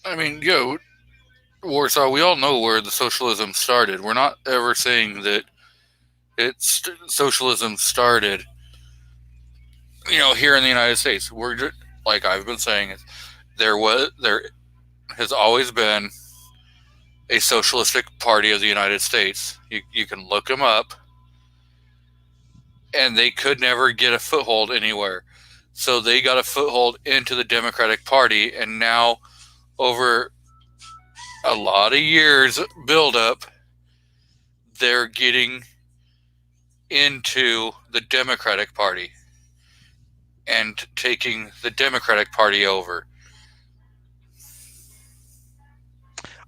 I mean, Warsaw, we all know where the socialism started. We're not ever saying that socialism started, here in the United States. We're just, like I've been saying, there has always been a socialistic party of the United States. You can look them up, and they could never get a foothold anywhere. So they got a foothold into the Democratic Party, and now over a lot of years build up, they're getting into the Democratic Party. and taking the Democratic Party over.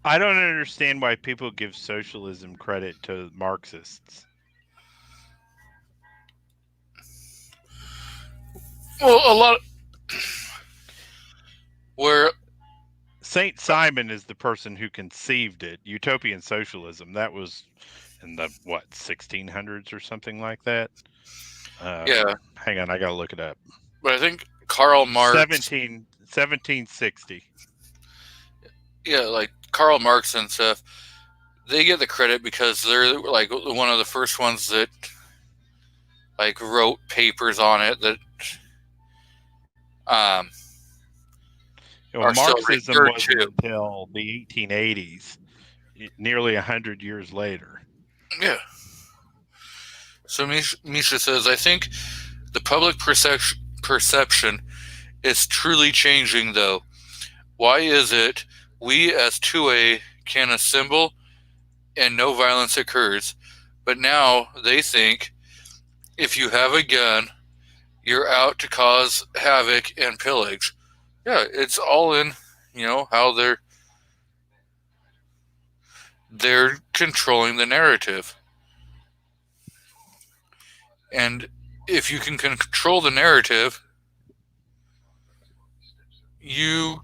I don't understand why people give socialism credit to Marxists. Well, a lot where Saint Simon is the person who conceived it. Utopian socialism, that was in the 1600s or something like that. yeah, Hang on, I gotta look it up. but I think Karl Marx 1760. Yeah, like Karl Marx and stuff, they get the credit because they're like one of the first ones that like wrote papers on it that are still Marxism referred wasn't to. until the 1880s, nearly 100 years later. Yeah. So Misha says, I think the public perception is truly changing, though. Why is it we as 2A can assemble and no violence occurs, but now they think if you have a gun, you're out to cause havoc and pillage? Yeah, it's all in, how they're controlling the narrative. And if you can control the narrative, you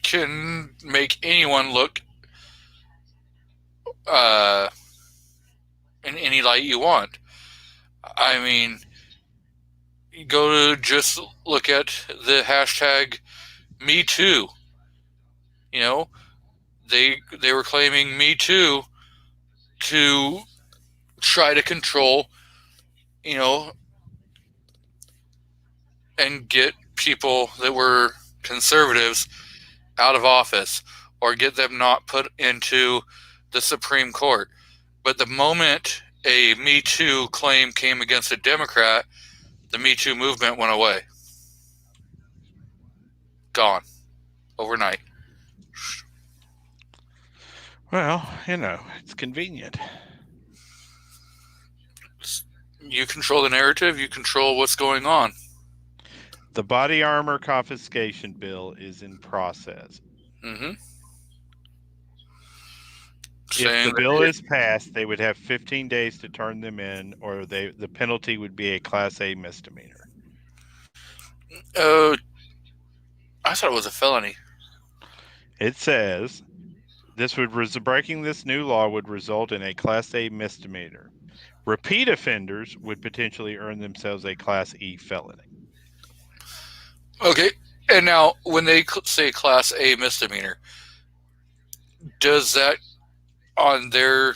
can make anyone look in any light you want. I mean, you go to just look at the hashtag Me Too. They were claiming Me Too to try to control, and get people that were conservatives out of office or get them not put into the Supreme Court. But the moment a Me Too claim came against a Democrat, the Me Too movement went away. Gone. Overnight. Well, it's convenient. You control the narrative, you control what's going on. The body armor confiscation bill is in process. Mm-hmm. If the bill is passed, they would have 15 days to turn them in, or the penalty would be a Class A misdemeanor. I thought it was a felony. It says breaking this new law would result in a Class A misdemeanor. Repeat offenders would potentially earn themselves a Class E felony. Okay, and now when they say Class A misdemeanor, does that, on their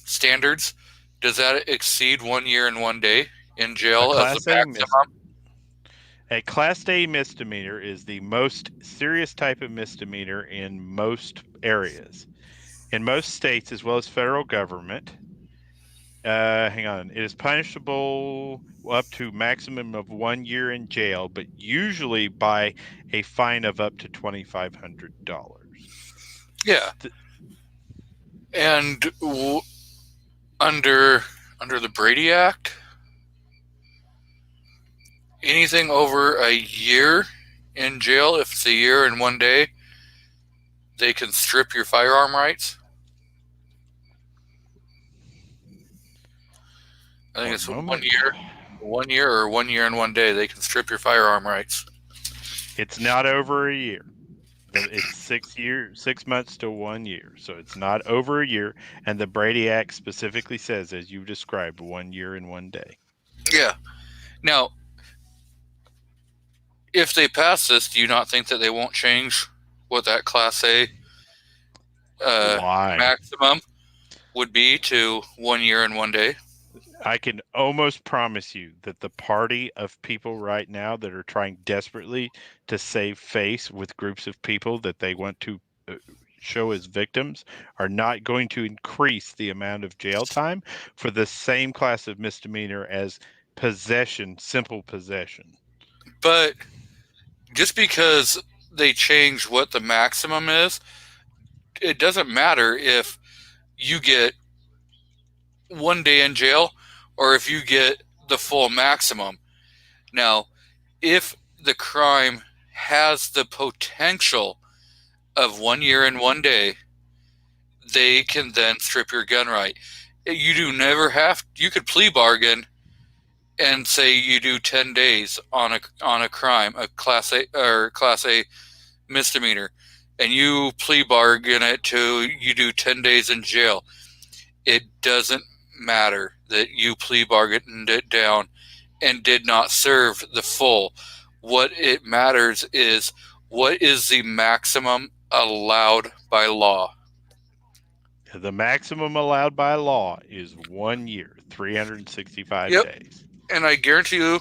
standards, does that exceed 1 year and 1 day in jail as the maximum? A Class A misdemeanor is the most serious type of misdemeanor in most areas. In most states, as well as federal government, it is punishable up to maximum of 1 year in jail, but usually by a fine of up to $2,500. Yeah. And under the Brady Act, anything over a year in jail, if it's a year and 1 day, they can strip your firearm rights. I think it's 1 year. 1 year or 1 year and 1 day, they can strip your firearm rights. It's not over a year. It's 6 months to 1 year. So it's not over a year. And the Brady Act specifically says, as you described, 1 year and 1 day. Yeah. Now, if they pass this, do you not think that they won't change what that Class A maximum would be to 1 year and 1 day? I can almost promise you that the party of people right now that are trying desperately to save face with groups of people that they want to show as victims are not going to increase the amount of jail time for the same class of misdemeanor as possession, simple possession. But just because they change what the maximum is, it doesn't matter if you get 1 day in jail or if you get the full maximum. Now, if the crime has the potential of 1 year and 1 day, they can then strip your gun right. You do never have. You could plea bargain and say you do 10 days on a crime, a class A misdemeanor, and you plea bargain it to you do 10 days in jail. It doesn't matter that you plea bargained it down and did not serve the full. What it matters is what is the maximum allowed by law. The maximum allowed by law is 1 year, 365 Yep. days. And I guarantee you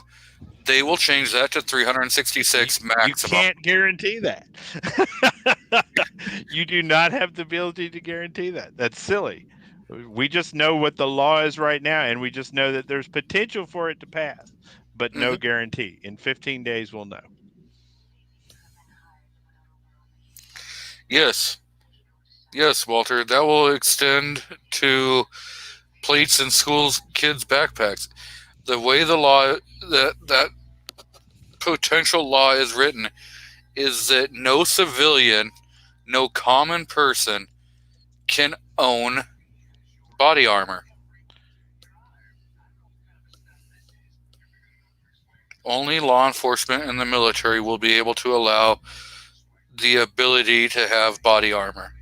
they will change that to 366 maximum. You can't guarantee that. You do not have the ability to guarantee that. That's silly. We just know what the law is right now, and we just know that there's potential for it to pass, but no guarantee. In 15 days, we'll know. Yes. Yes, Walter. That will extend to plates in schools, kids' backpacks. The way the law, that potential law is written, is that no civilian, no common person can own body armor. Only law enforcement and the military will be able to allow the ability to have body armor.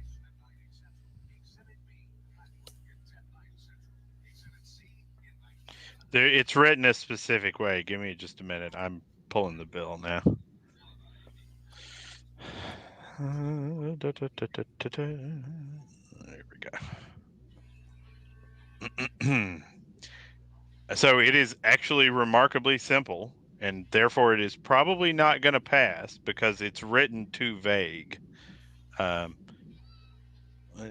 It's written a specific way. Give me just a minute. I'm pulling the bill now. There we go. So it is actually remarkably simple, and therefore it is probably not going to pass because it's written too vague. Let's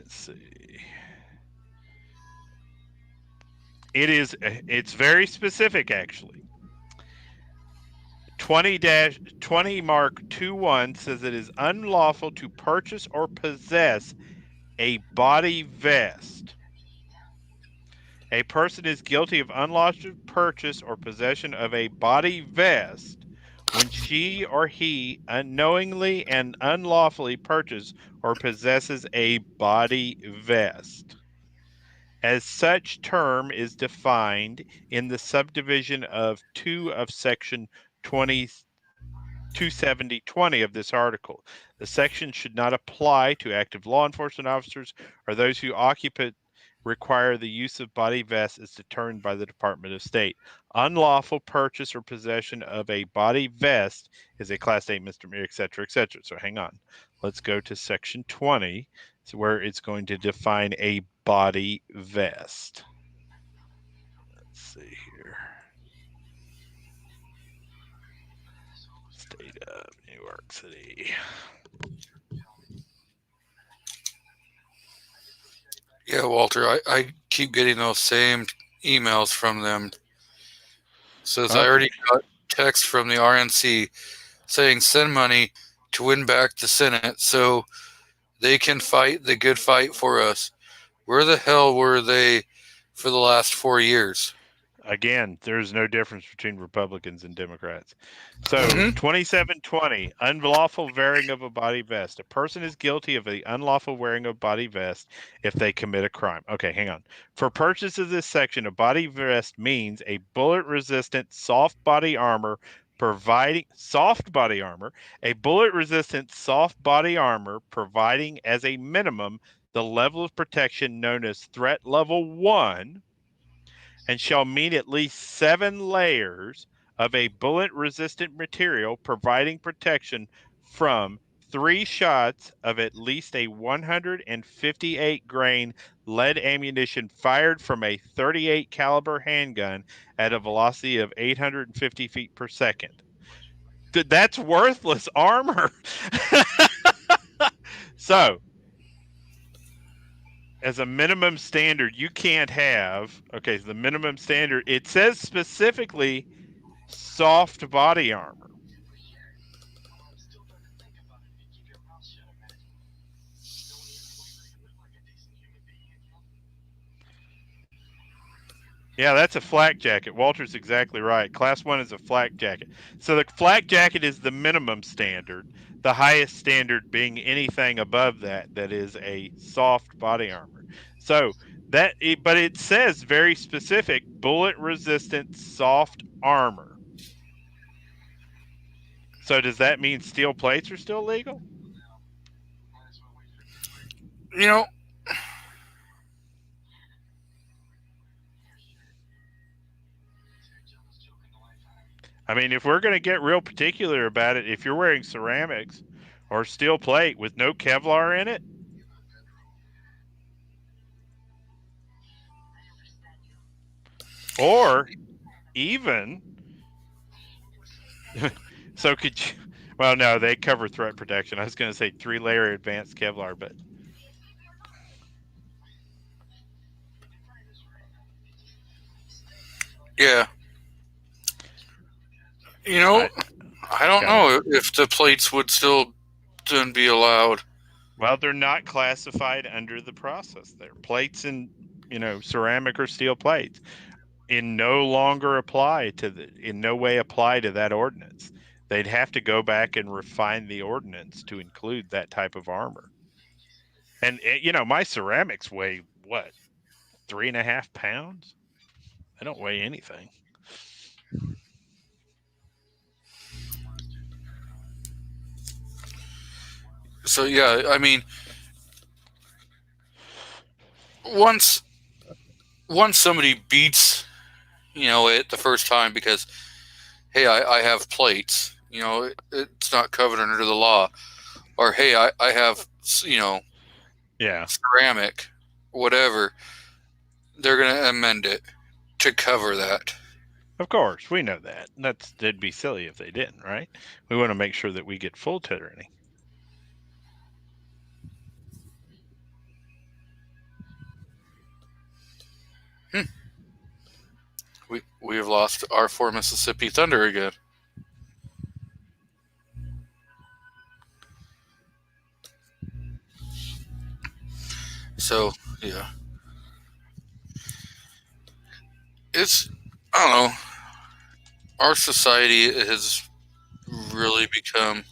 see. It's very specific, actually. 20-20 Mark 21 says it is unlawful to purchase or possess a body vest. A person is guilty of unlawful purchase or possession of a body vest when she or he unknowingly and unlawfully purchases or possesses a body vest. As such term is defined in the subdivision of 2 of section 270.20 of this article. The section should not apply to active law enforcement officers or those who require the use of body vests as determined by the Department of State. Unlawful purchase or possession of a body vest is a class A misdemeanor, etc., etc. So hang on. Let's go to section 20, where it's going to define a body vest. Let's see here. State of New York City. Yeah, Walter, I keep getting those same emails from them. Says I already got text from the RNC saying send money to win back the Senate so they can fight the good fight for us. Where the hell were they for the last 4 years? Again, there's no difference between Republicans and Democrats. So 2720, unlawful wearing of a body vest. A person is guilty of the unlawful wearing of body vest if they commit a crime. Okay, hang on. For purposes of this section, a body vest means a bullet-resistant soft body armor providing as a minimum the level of protection known as threat level 1, and shall mean at least 7 layers of a bullet-resistant material providing protection from 3 shots of at least a 158 grain lead ammunition fired from a 38 caliber handgun at a velocity of 850 feet per second. That's worthless armor. So, as a minimum standard, you can't have, okay, so the minimum standard, it says specifically soft body armor. Yeah, that's a flak jacket. Walter's exactly right. Class 1 is a flak jacket. So the flak jacket is the minimum standard, the highest standard being anything above that that is a soft body armor. So but it says very specific bullet resistant soft armor. So does that mean steel plates are still legal? You know, I mean, if we're going to get real particular about it, if you're wearing ceramics or steel plate with no Kevlar in it, or even so could you, well, no, they cover threat protection. I was going to say 3-layer advanced Kevlar, but yeah. You know, I don't Go know if the plates would still then be allowed. well, they're not classified under the process there. Plates and, ceramic or steel plates in no longer apply in no way apply to that ordinance. They'd have to go back and refine the ordinance to include that type of armor. And my ceramics weigh what, 3.5 pounds? They don't weigh anything. So yeah, I mean, once somebody beats, it the first time because, hey, I have plates, it's not covered under the law, or hey, I have, Yeah, ceramic, whatever, they're gonna amend it to cover that. of course, we know that. That'd be silly if they didn't, right? We want to make sure that we get full tyranny. We have lost our 4 Mississippi Thunder again. So yeah, it's, I don't know. Our society has really become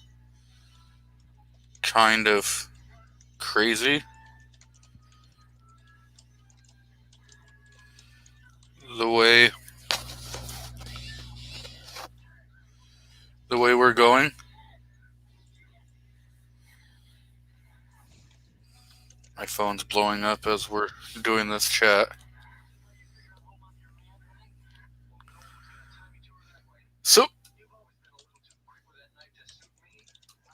kind of crazy. The way we're going. My phone's blowing up as we're doing this chat. So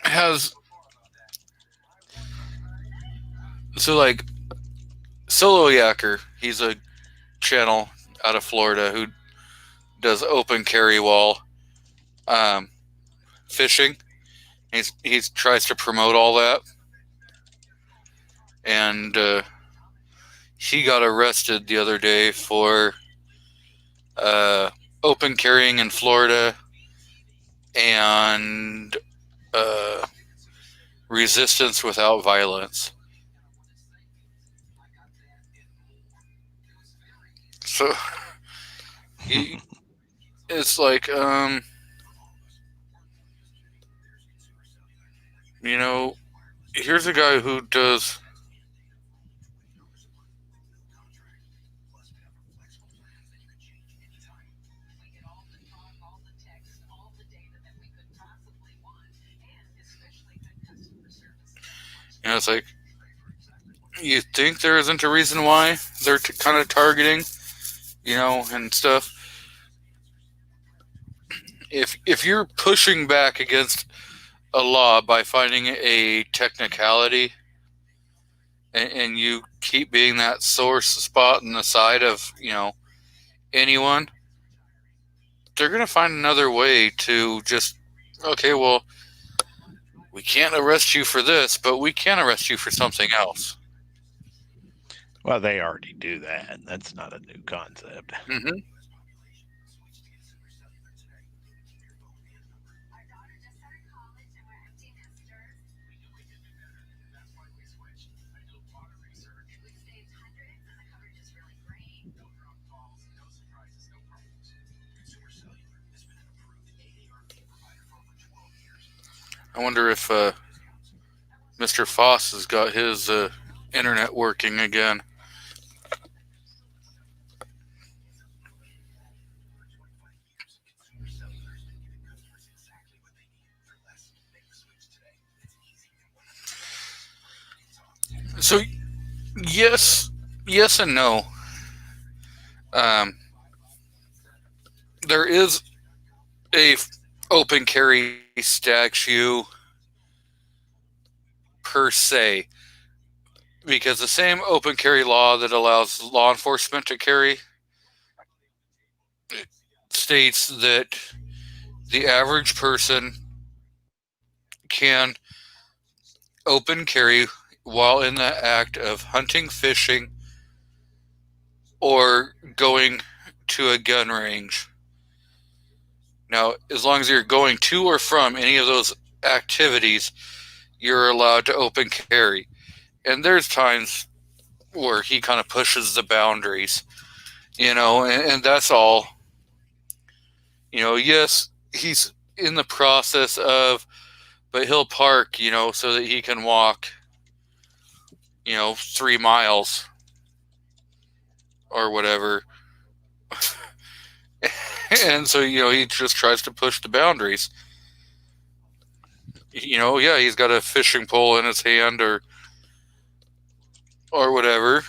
has like Solo Yacker, he's a channel out of Florida who does open carry wall fishing. He tries to promote all that, and he got arrested the other day for open carrying in Florida and resistance without violence. So it's like, here's a guy who does. It's like, you think there isn't a reason why they're kind of targeting, and stuff. If you're pushing back against a law by finding a technicality, and you keep being that sore spot in the side of, anyone, they're going to find another way to just, okay, well, we can't arrest you for this, but we can arrest you for something else. Well, they already do that. That's not a new concept. Mm-hmm. I wonder if Mr. Foss has got his internet working again. So yes, yes and no. Um, there is a open carry statute per se, because the same open carry law that allows law enforcement to carry states that the average person can open carry while in the act of hunting, fishing, or going to a gun range. Now, as long as you're going to or from any of those activities, you're allowed to open carry. And there's times where he kind of pushes the boundaries, and that's all. Yes, he's in the process of, but he'll park, so that he can walk, 3 miles or whatever. And so, he just tries to push the boundaries. Yeah, he's got a fishing pole in his hand or whatever,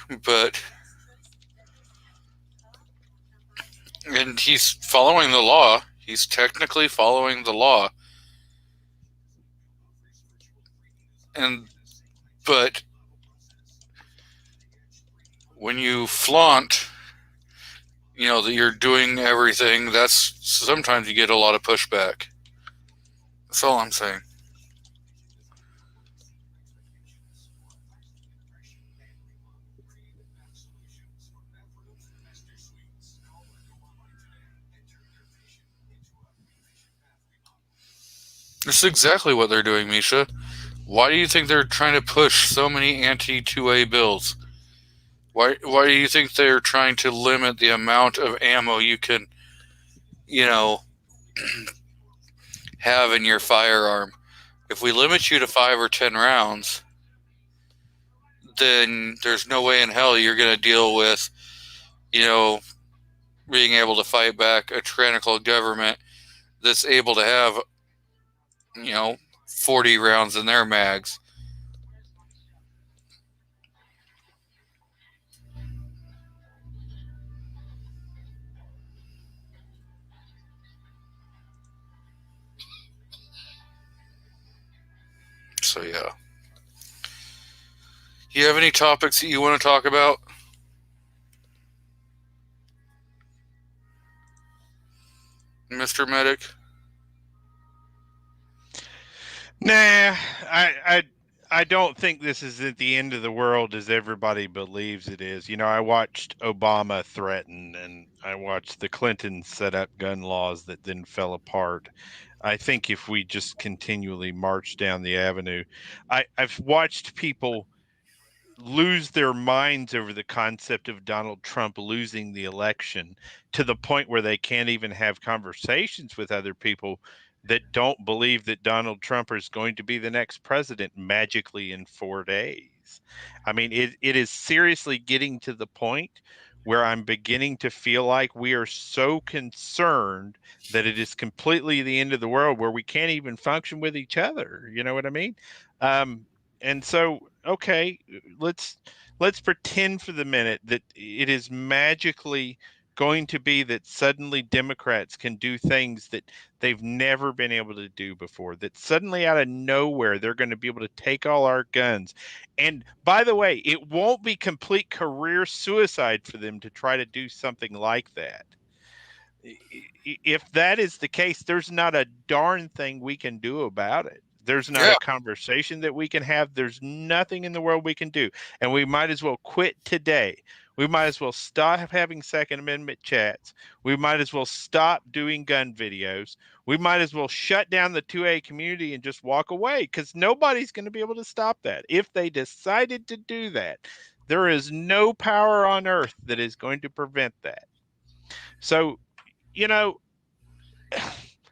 and he's following the law. He's technically following the law. But when you flaunt, that you're doing everything, that's sometimes you get a lot of pushback. That's all I'm saying. That's exactly what they're doing, Misha. Why do you think they're trying to push so many anti-2A bills? Why do you think they're trying to limit the amount of ammo you can, have in your firearm? If we limit you to 5 or 10 rounds, then there's no way in hell you're going to deal with, being able to fight back a tyrannical government that's able to have, 40 rounds in their mags. So, yeah. You have any topics that you want to talk about? Mr. Medic? Nah, I don't think this is at the end of the world as everybody believes it is. I watched Obama threaten, and I watched the Clintons set up gun laws that then fell apart. I think if we just continually march down the avenue, I've watched people lose their minds over the concept of Donald Trump losing the election to the point where they can't even have conversations with other people that don't believe that Donald Trump is going to be the next president magically in 4 days. I mean, it is seriously getting to the point where I'm beginning to feel like we are so concerned that it is completely the end of the world, where we can't even function with each other. You know what I mean? And so, okay, let's pretend for the minute that it is magically going to be that suddenly Democrats can do things that they've never been able to do before, that suddenly out of nowhere they're going to be able to take all our guns. And by the way, it won't be complete career suicide for them to try to do something like that. If that is the case, there's not a darn thing we can do about it. There's not a conversation that we can have. There's nothing in the world we can do. And we might as well quit today. We might as well stop having Second Amendment chats. We might as well stop doing gun videos. We might as well shut down the 2A community and just walk away, because nobody's going to be able to stop that. If they decided to do that, there is no power on earth that is going to prevent that. So,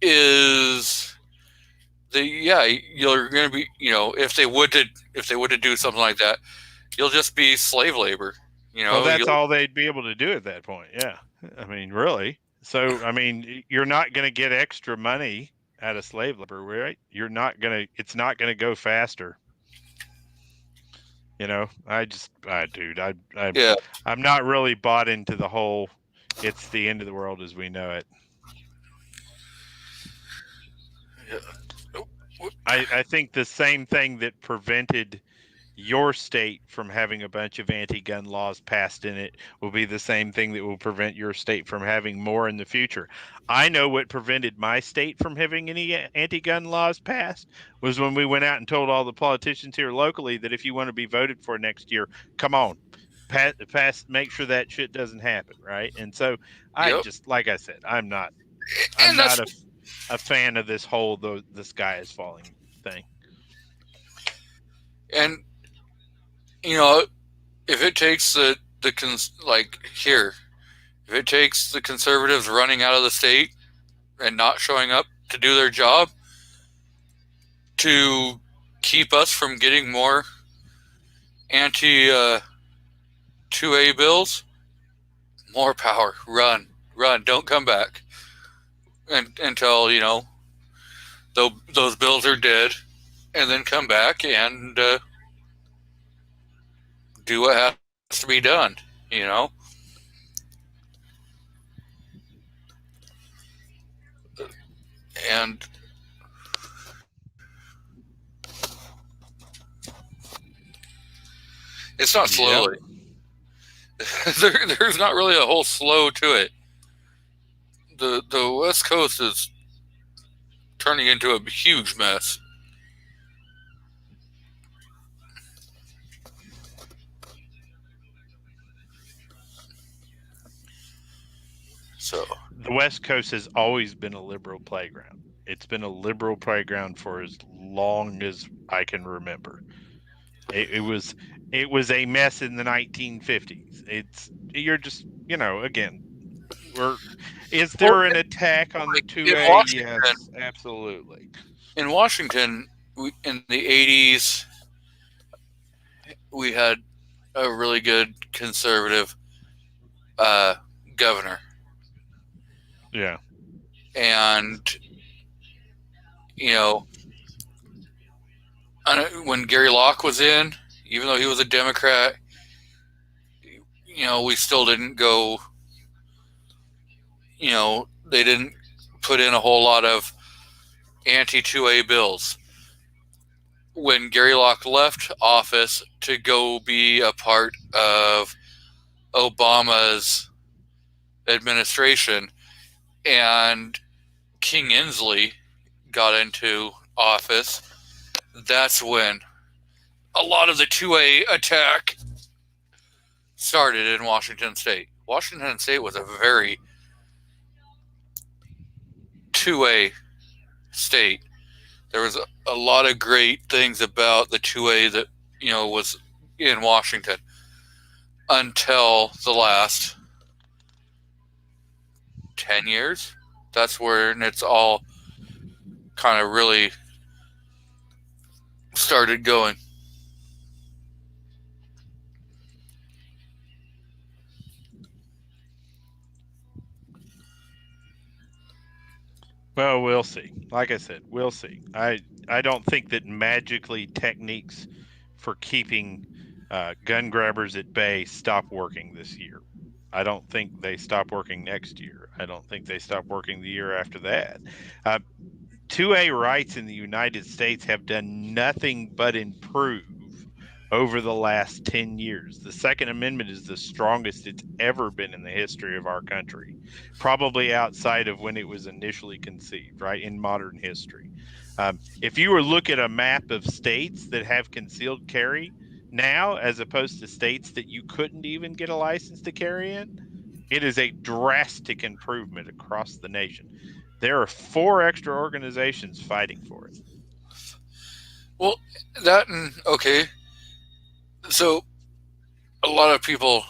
is you're going to be, if they would to do something like that, you'll just be slave labor. Well, that's all they'd be able to do at that point. Yeah. I mean, really. So, I mean, you're not going to get extra money out of slave labor, right? It's not going to go faster. Dude, I'm not really bought into the whole, it's the end of the world as we know it. Yeah. I think the same thing that prevented your state from having a bunch of anti-gun laws passed in it will be the same thing that will prevent your state from having more in the future. I know what prevented my state from having any anti-gun laws passed was when we went out and told all the politicians here locally that if you want to be voted for next year, come on, pass, make sure that shit doesn't happen, right? And so just, like I said, I'm not a fan of this whole the sky is falling thing. And if it takes if it takes the conservatives running out of the state and not showing up to do their job to keep us from getting more anti 2A bills, more power. Run, don't come back until those bills are dead, and then come back and do what has to be done, And it's not slowly. There's not really a whole slow to it. The West Coast is turning into a huge mess. So the West Coast has always been a liberal playground. It's been a liberal playground for as long as I can remember. It was a mess in the 1950s. Is there an attack on the 2A? Yes, absolutely. In Washington, in the 80s, we had a really good conservative governor. Yeah. And, when Gary Locke was in, even though he was a Democrat, we still didn't go, they didn't put in a whole lot of anti-2A bills. When Gary Locke left office to go be a part of Obama's administration, and King Inslee got into office, that's when a lot of the 2A attack started in Washington State. Washington State was a very 2A state. There was a lot of great things about the 2A that, was in Washington until the last 10 years. That's where it's all kind of really started going. Well, we'll see. Like I said, we'll see. I don't think that magically techniques for keeping gun grabbers at bay stop working this year. I don't think they stop working next year. I don't think they stop working the year after that. 2A rights in the United States have done nothing but improve over the last 10 years. The Second Amendment is the strongest it's ever been in the history of our country, probably outside of when it was initially conceived, right, in modern history. If you were to look at a map of states that have concealed carry now, as opposed to states that you couldn't even get a license to carry in, it is a drastic improvement across the nation. There are 4 extra organizations fighting for it. Well, okay. So, a lot of people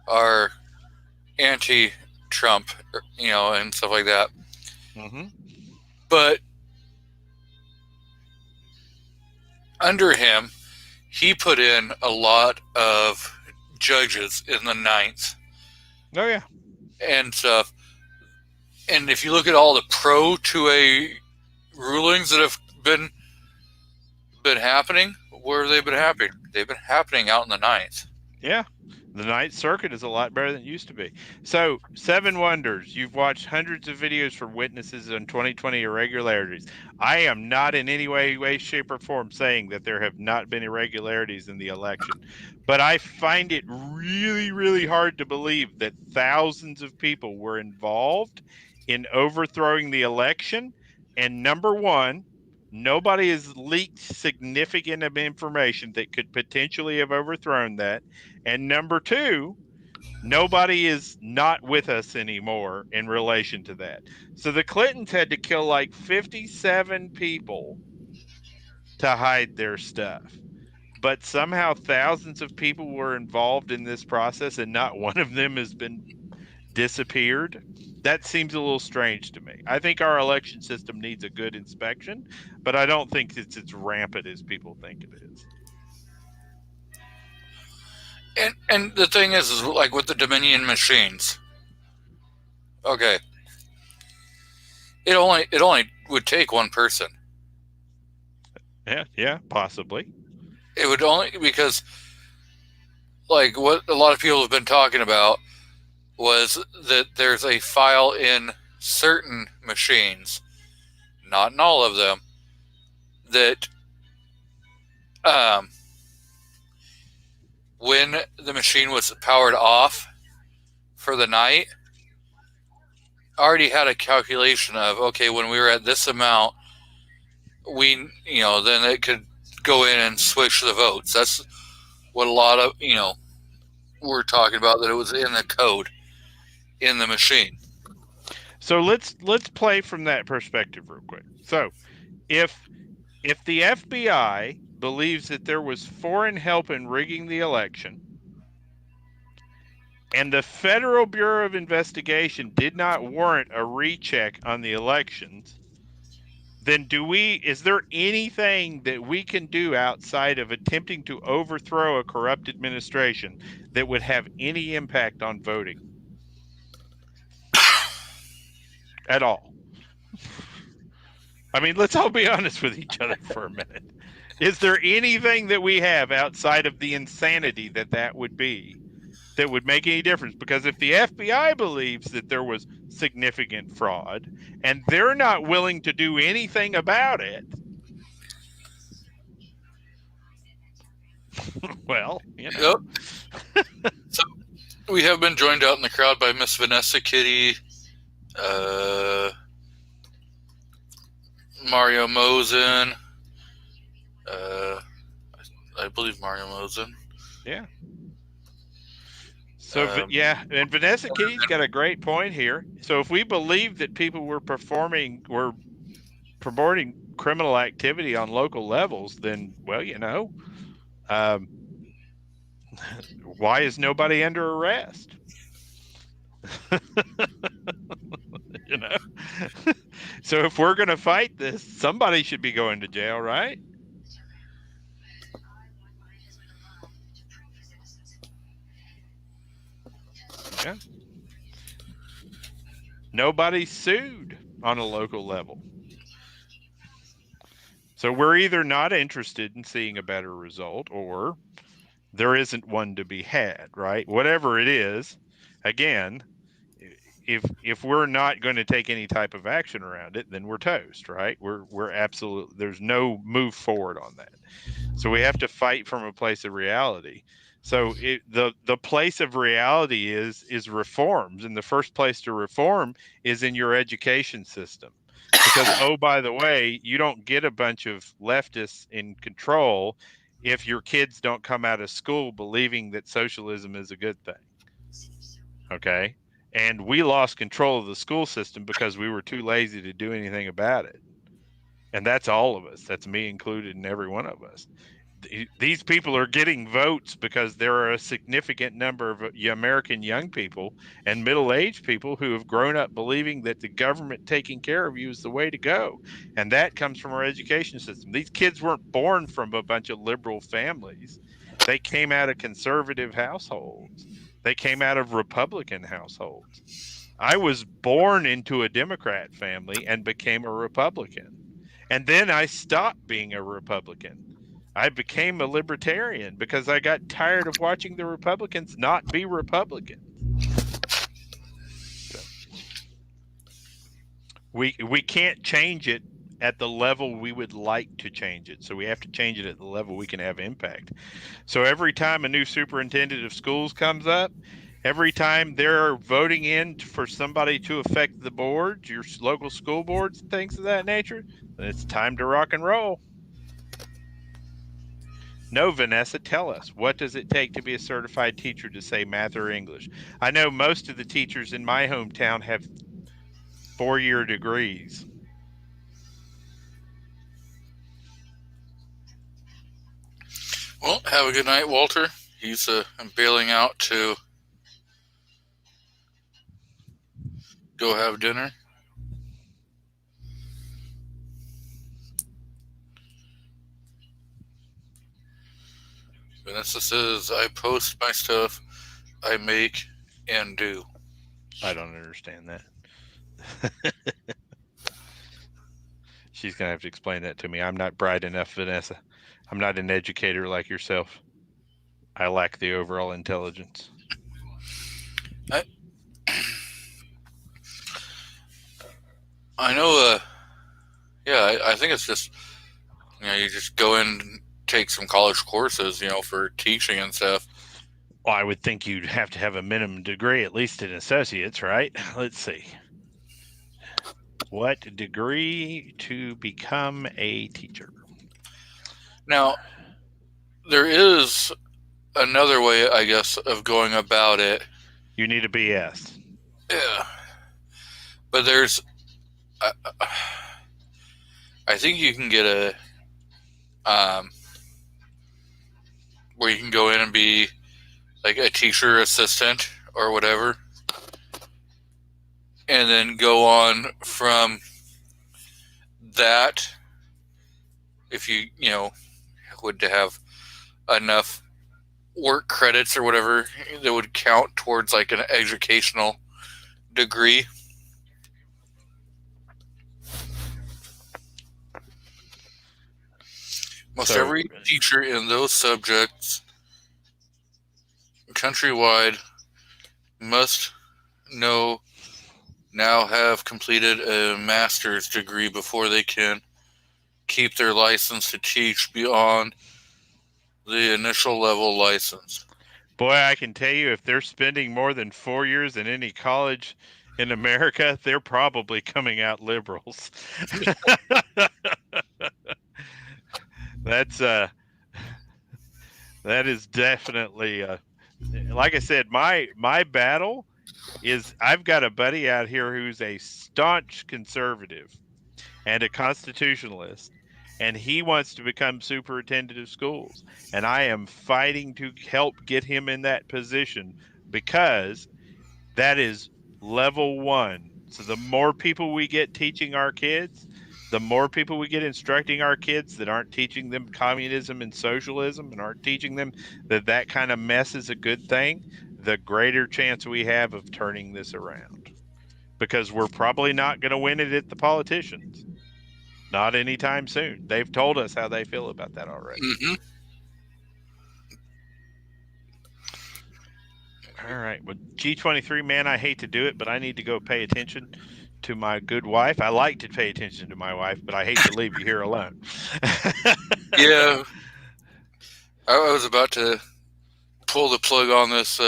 are anti-Trump, and stuff like that. Mm-hmm. But under him, he put in a lot of judges in the ninth Oh yeah. and stuff. And if you look at all the pro 2A rulings that have been happening, where have they been happening? They've been happening out in the ninth. Yeah. The Ninth Circuit is a lot better than it used to be. So, Seven Wonders, you've watched hundreds of videos for witnesses on 2020 irregularities. I am not in any way, shape, or form saying that there have not been irregularities in the election. But I find it really, really hard to believe that thousands of people were involved in overthrowing the election. And number one, nobody has leaked significant information that could potentially have overthrown that. And number two, nobody is not with us anymore in relation to that. So the Clintons had to kill like 57 people to hide their stuff. But somehow thousands of people were involved in this process and not one of them has been disappeared. That seems a little strange to me. I think our election system needs a good inspection, but I don't think it's as rampant as people think it is. And the thing is like with the Dominion machines. Okay. It only would take one person. Yeah, possibly. It would only because like what a lot of people have been talking about was that there's a file in certain machines, not in all of them, that when the machine was powered off for the night, already had a calculation of, okay, when we were at this amount, then it could go in and switch the votes. That's what a lot of, we're talking about, that it was in the code in the machine. So let's play from that perspective real quick. So if the FBI believes that there was foreign help in rigging the election, and the Federal Bureau of Investigation did not warrant a recheck on the elections, then is there anything that we can do outside of attempting to overthrow a corrupt administration that would have any impact on voting at all? I mean, let's all be honest with each other for a minute. Is there anything that we have outside of the insanity that would be that would make any difference? Because if the FBI believes that there was significant fraud and they're not willing to do anything about it, well, Yep. So we have been joined out in the crowd by Miss Vanessa Kitty, Mario Mosen, I believe Mario Mosen. Yeah. So, and Vanessa Kitty's got a great point here. So if we believe that people were promoting criminal activity on local levels, then, well, why is nobody under arrest? So if we're going to fight this, somebody should be going to jail, right? Yeah. Nobody's sued on a local level. So we're either not interested in seeing a better result or there isn't one to be had, right? Whatever it is, again, if we're not going to take any type of action around it, then we're toast, right? We're absolutely, there's no move forward on that. So we have to fight from a place of reality. So the place of reality is reforms, and the first place to reform is in your education system. Because, oh, by the way, you don't get a bunch of leftists in control if your kids don't come out of school believing that socialism is a good thing. Okay? And we lost control of the school system because we were too lazy to do anything about it. And that's all of us. That's me included in every one of us. These people are getting votes because there are a significant number of American young people and middle-aged people who have grown up believing that the government taking care of you is the way to go. And that comes from our education system. These kids weren't born from a bunch of liberal families. They came out of conservative households. They came out of Republican households. I was born into a Democrat family and became a Republican. And then I stopped being a Republican. I became a libertarian because I got tired of watching the Republicans not be Republicans. So we can't change it at the level we would like to change it. So we have to change it at the level we can have impact. So every time a new superintendent of schools comes up, every time they're voting in for somebody to affect the boards, your local school boards, and things of that nature, then it's time to rock and roll. No, Vanessa, tell us, what does it take to be a certified teacher to say math or English? I know most of the teachers in my hometown have 4-year degrees. Well, have a good night, Walter. He's bailing out to go have dinner. Vanessa says, I post my stuff I make and do. I don't understand that. She's going to have to explain that to me. I'm not bright enough, Vanessa. I'm not an educator like yourself. I lack the overall intelligence. I know, I think it's just, you just go in and take some college courses, for teaching and stuff. Well, I would think you'd have to have a minimum degree, at least an associate's, right? Let's see. What degree to become a teacher? Now, there is another way, I guess, of going about it. You need a BS. Yeah. But there's, I think you can get where you can go in and be like a teacher assistant or whatever, and then go on from that, if you would have enough work credits or whatever that would count towards like an educational degree. Most every teacher in those subjects countrywide must now have completed a master's degree before they can keep their license to teach beyond the initial level license. Boy, I can tell you, if they're spending more than 4 years in any college in America, they're probably coming out liberals. That is definitely like I said, my battle is I've got a buddy out here who's a staunch conservative and a constitutionalist, and he wants to become superintendent of schools, and I am fighting to help get him in that position because that is level 1. So the more people we get teaching our kids, the more people we get instructing our kids that aren't teaching them communism and socialism and aren't teaching them that kind of mess is a good thing, the greater chance we have of turning this around. Because we're probably not going to win it at the politicians. Not anytime soon. They've told us how they feel about that already. Mm-hmm. All right. Well, G23, man, I hate to do it, but I need to go pay attention to my good wife. I like to pay attention to my wife, but I hate to leave you here alone. Yeah. I was about to pull the plug on this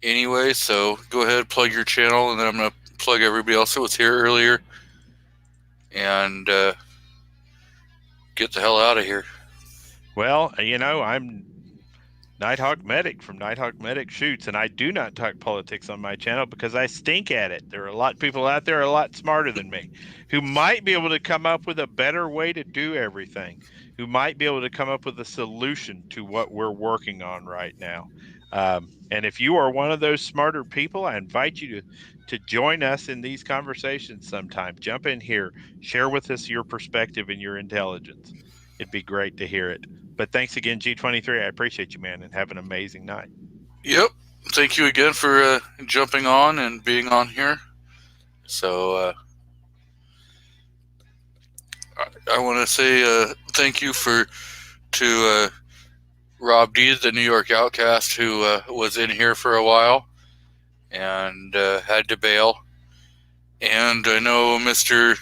anyway, so go ahead, plug your channel, and then I'm going to plug everybody else that was here earlier and get the hell out of here. Well, I'm Nighthawk Medic from Nighthawk Medic Shoots, and I do not talk politics on my channel because I stink at it. There are a lot of people out there a lot smarter than me who might be able to come up with a better way to do everything, who might be able to come up with a solution to what we're working on right now. And if you are one of those smarter people, I invite you to join us in these conversations sometime. Jump in here, share with us your perspective and your intelligence. It'd be great to hear it. But thanks again, G23. I appreciate you, man, and have an amazing night. Yep. Thank you again for jumping on and being on here. So I want to say thank you to Rob D, the New York Outcast, who was in here for a while and had to bail. And I know Mr.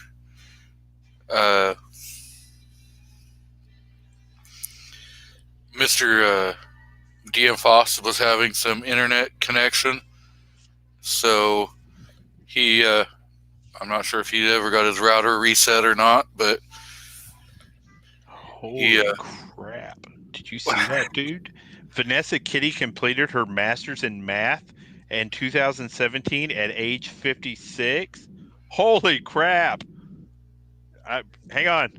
DM Foss was having some internet connection, so he I'm not sure if he ever got his router reset or not, but holy crap. Did you see that, dude? Vanessa Kitty completed her master's in math in 2017 at age 56. Holy crap. Hang on.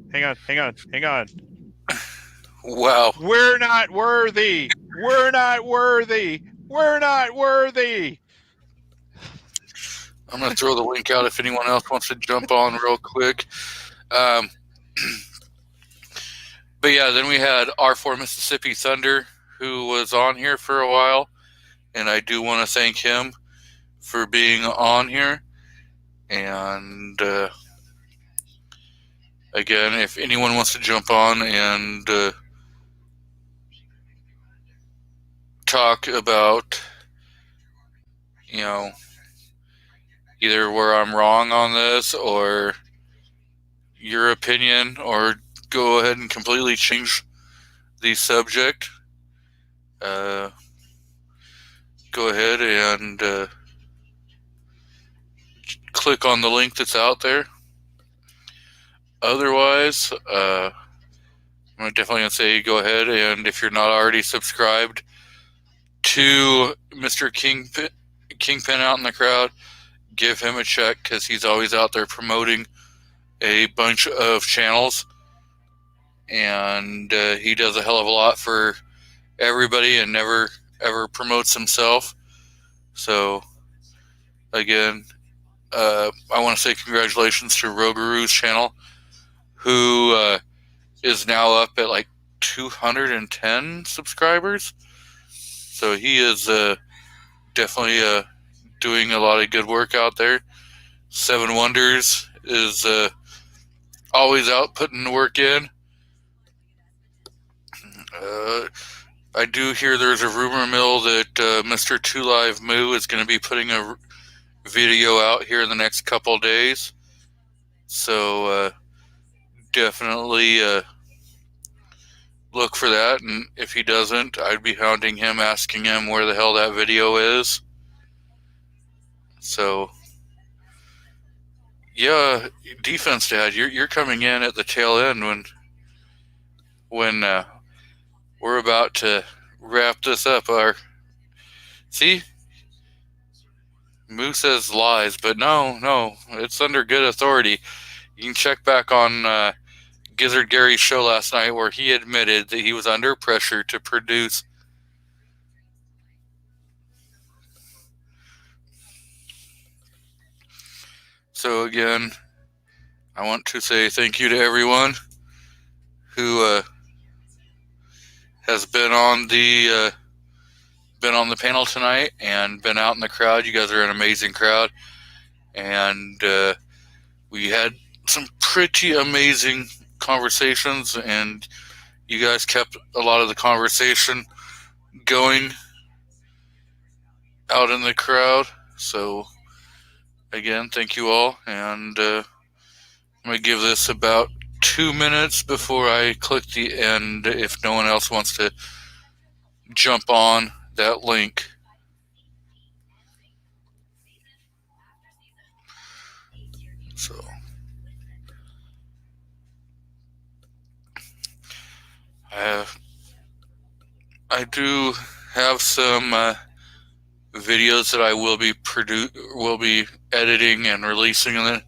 wow. We're not worthy. We're not worthy. We're not worthy. I'm going to throw the link out if anyone else wants to jump on real quick. But yeah, then we had R4 Mississippi Thunder, who was on here for a while, and I do want to thank him for being on here. And again, if anyone wants to jump on and talk about, either where I'm wrong on this or your opinion, or go ahead and completely change the subject, go ahead and click on the link that's out there. Otherwise, I'm definitely going to say go ahead, and if you're not already subscribed to Mr. Kingpin out in the crowd, give him a check, because he's always out there promoting a bunch of channels, and he does a hell of a lot for everybody and never ever promotes himself. So again, I want to say congratulations to Roguru's channel, who is now up at like 210 subscribers. So he is definitely doing a lot of good work out there. Seven Wonders is always out putting the work in. I do hear there's a rumor mill that Mr. Two Live Moo is going to be putting a video out here in the next couple days. So definitely look for that. And if he doesn't, I'd be hounding him, asking him where the hell that video is. So yeah, Defense Dad, you're coming in at the tail end when we're about to wrap this up. See, Moo says lies, but no, it's under good authority. You can check back on Gizzard Gary's show last night, where he admitted that he was under pressure to produce. So again, I want to say thank you to everyone who has been on the panel tonight and been out in the crowd. You guys are an amazing crowd, and we had some pretty amazing conversations, and you guys kept a lot of the conversation going out in the crowd. So again, thank you all, and I'm going to give this about 2 minutes before I click the end, if no one else wants to jump on that link. So I I do have some videos that I will be editing and releasing, and then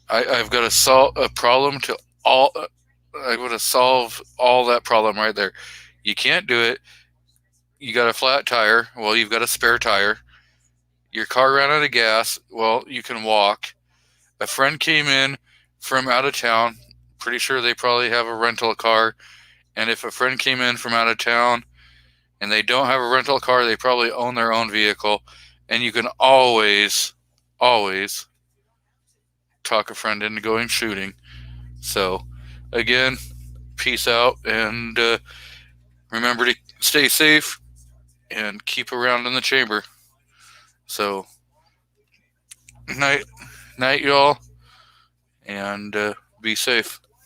I've got to solve a problem to all. I've got to solve all that problem right there. You can't do it. You got a flat tire. Well, you've got a spare tire. Your car ran out of gas. Well, you can walk. A friend came in from out of town. Pretty sure they probably have a rental car. And if a friend came in from out of town and they don't have a rental car, they probably own their own vehicle. And you can always talk a friend into going shooting. So, again, peace out, and remember to stay safe and keep around in the chamber. So, night, y'all, and be safe.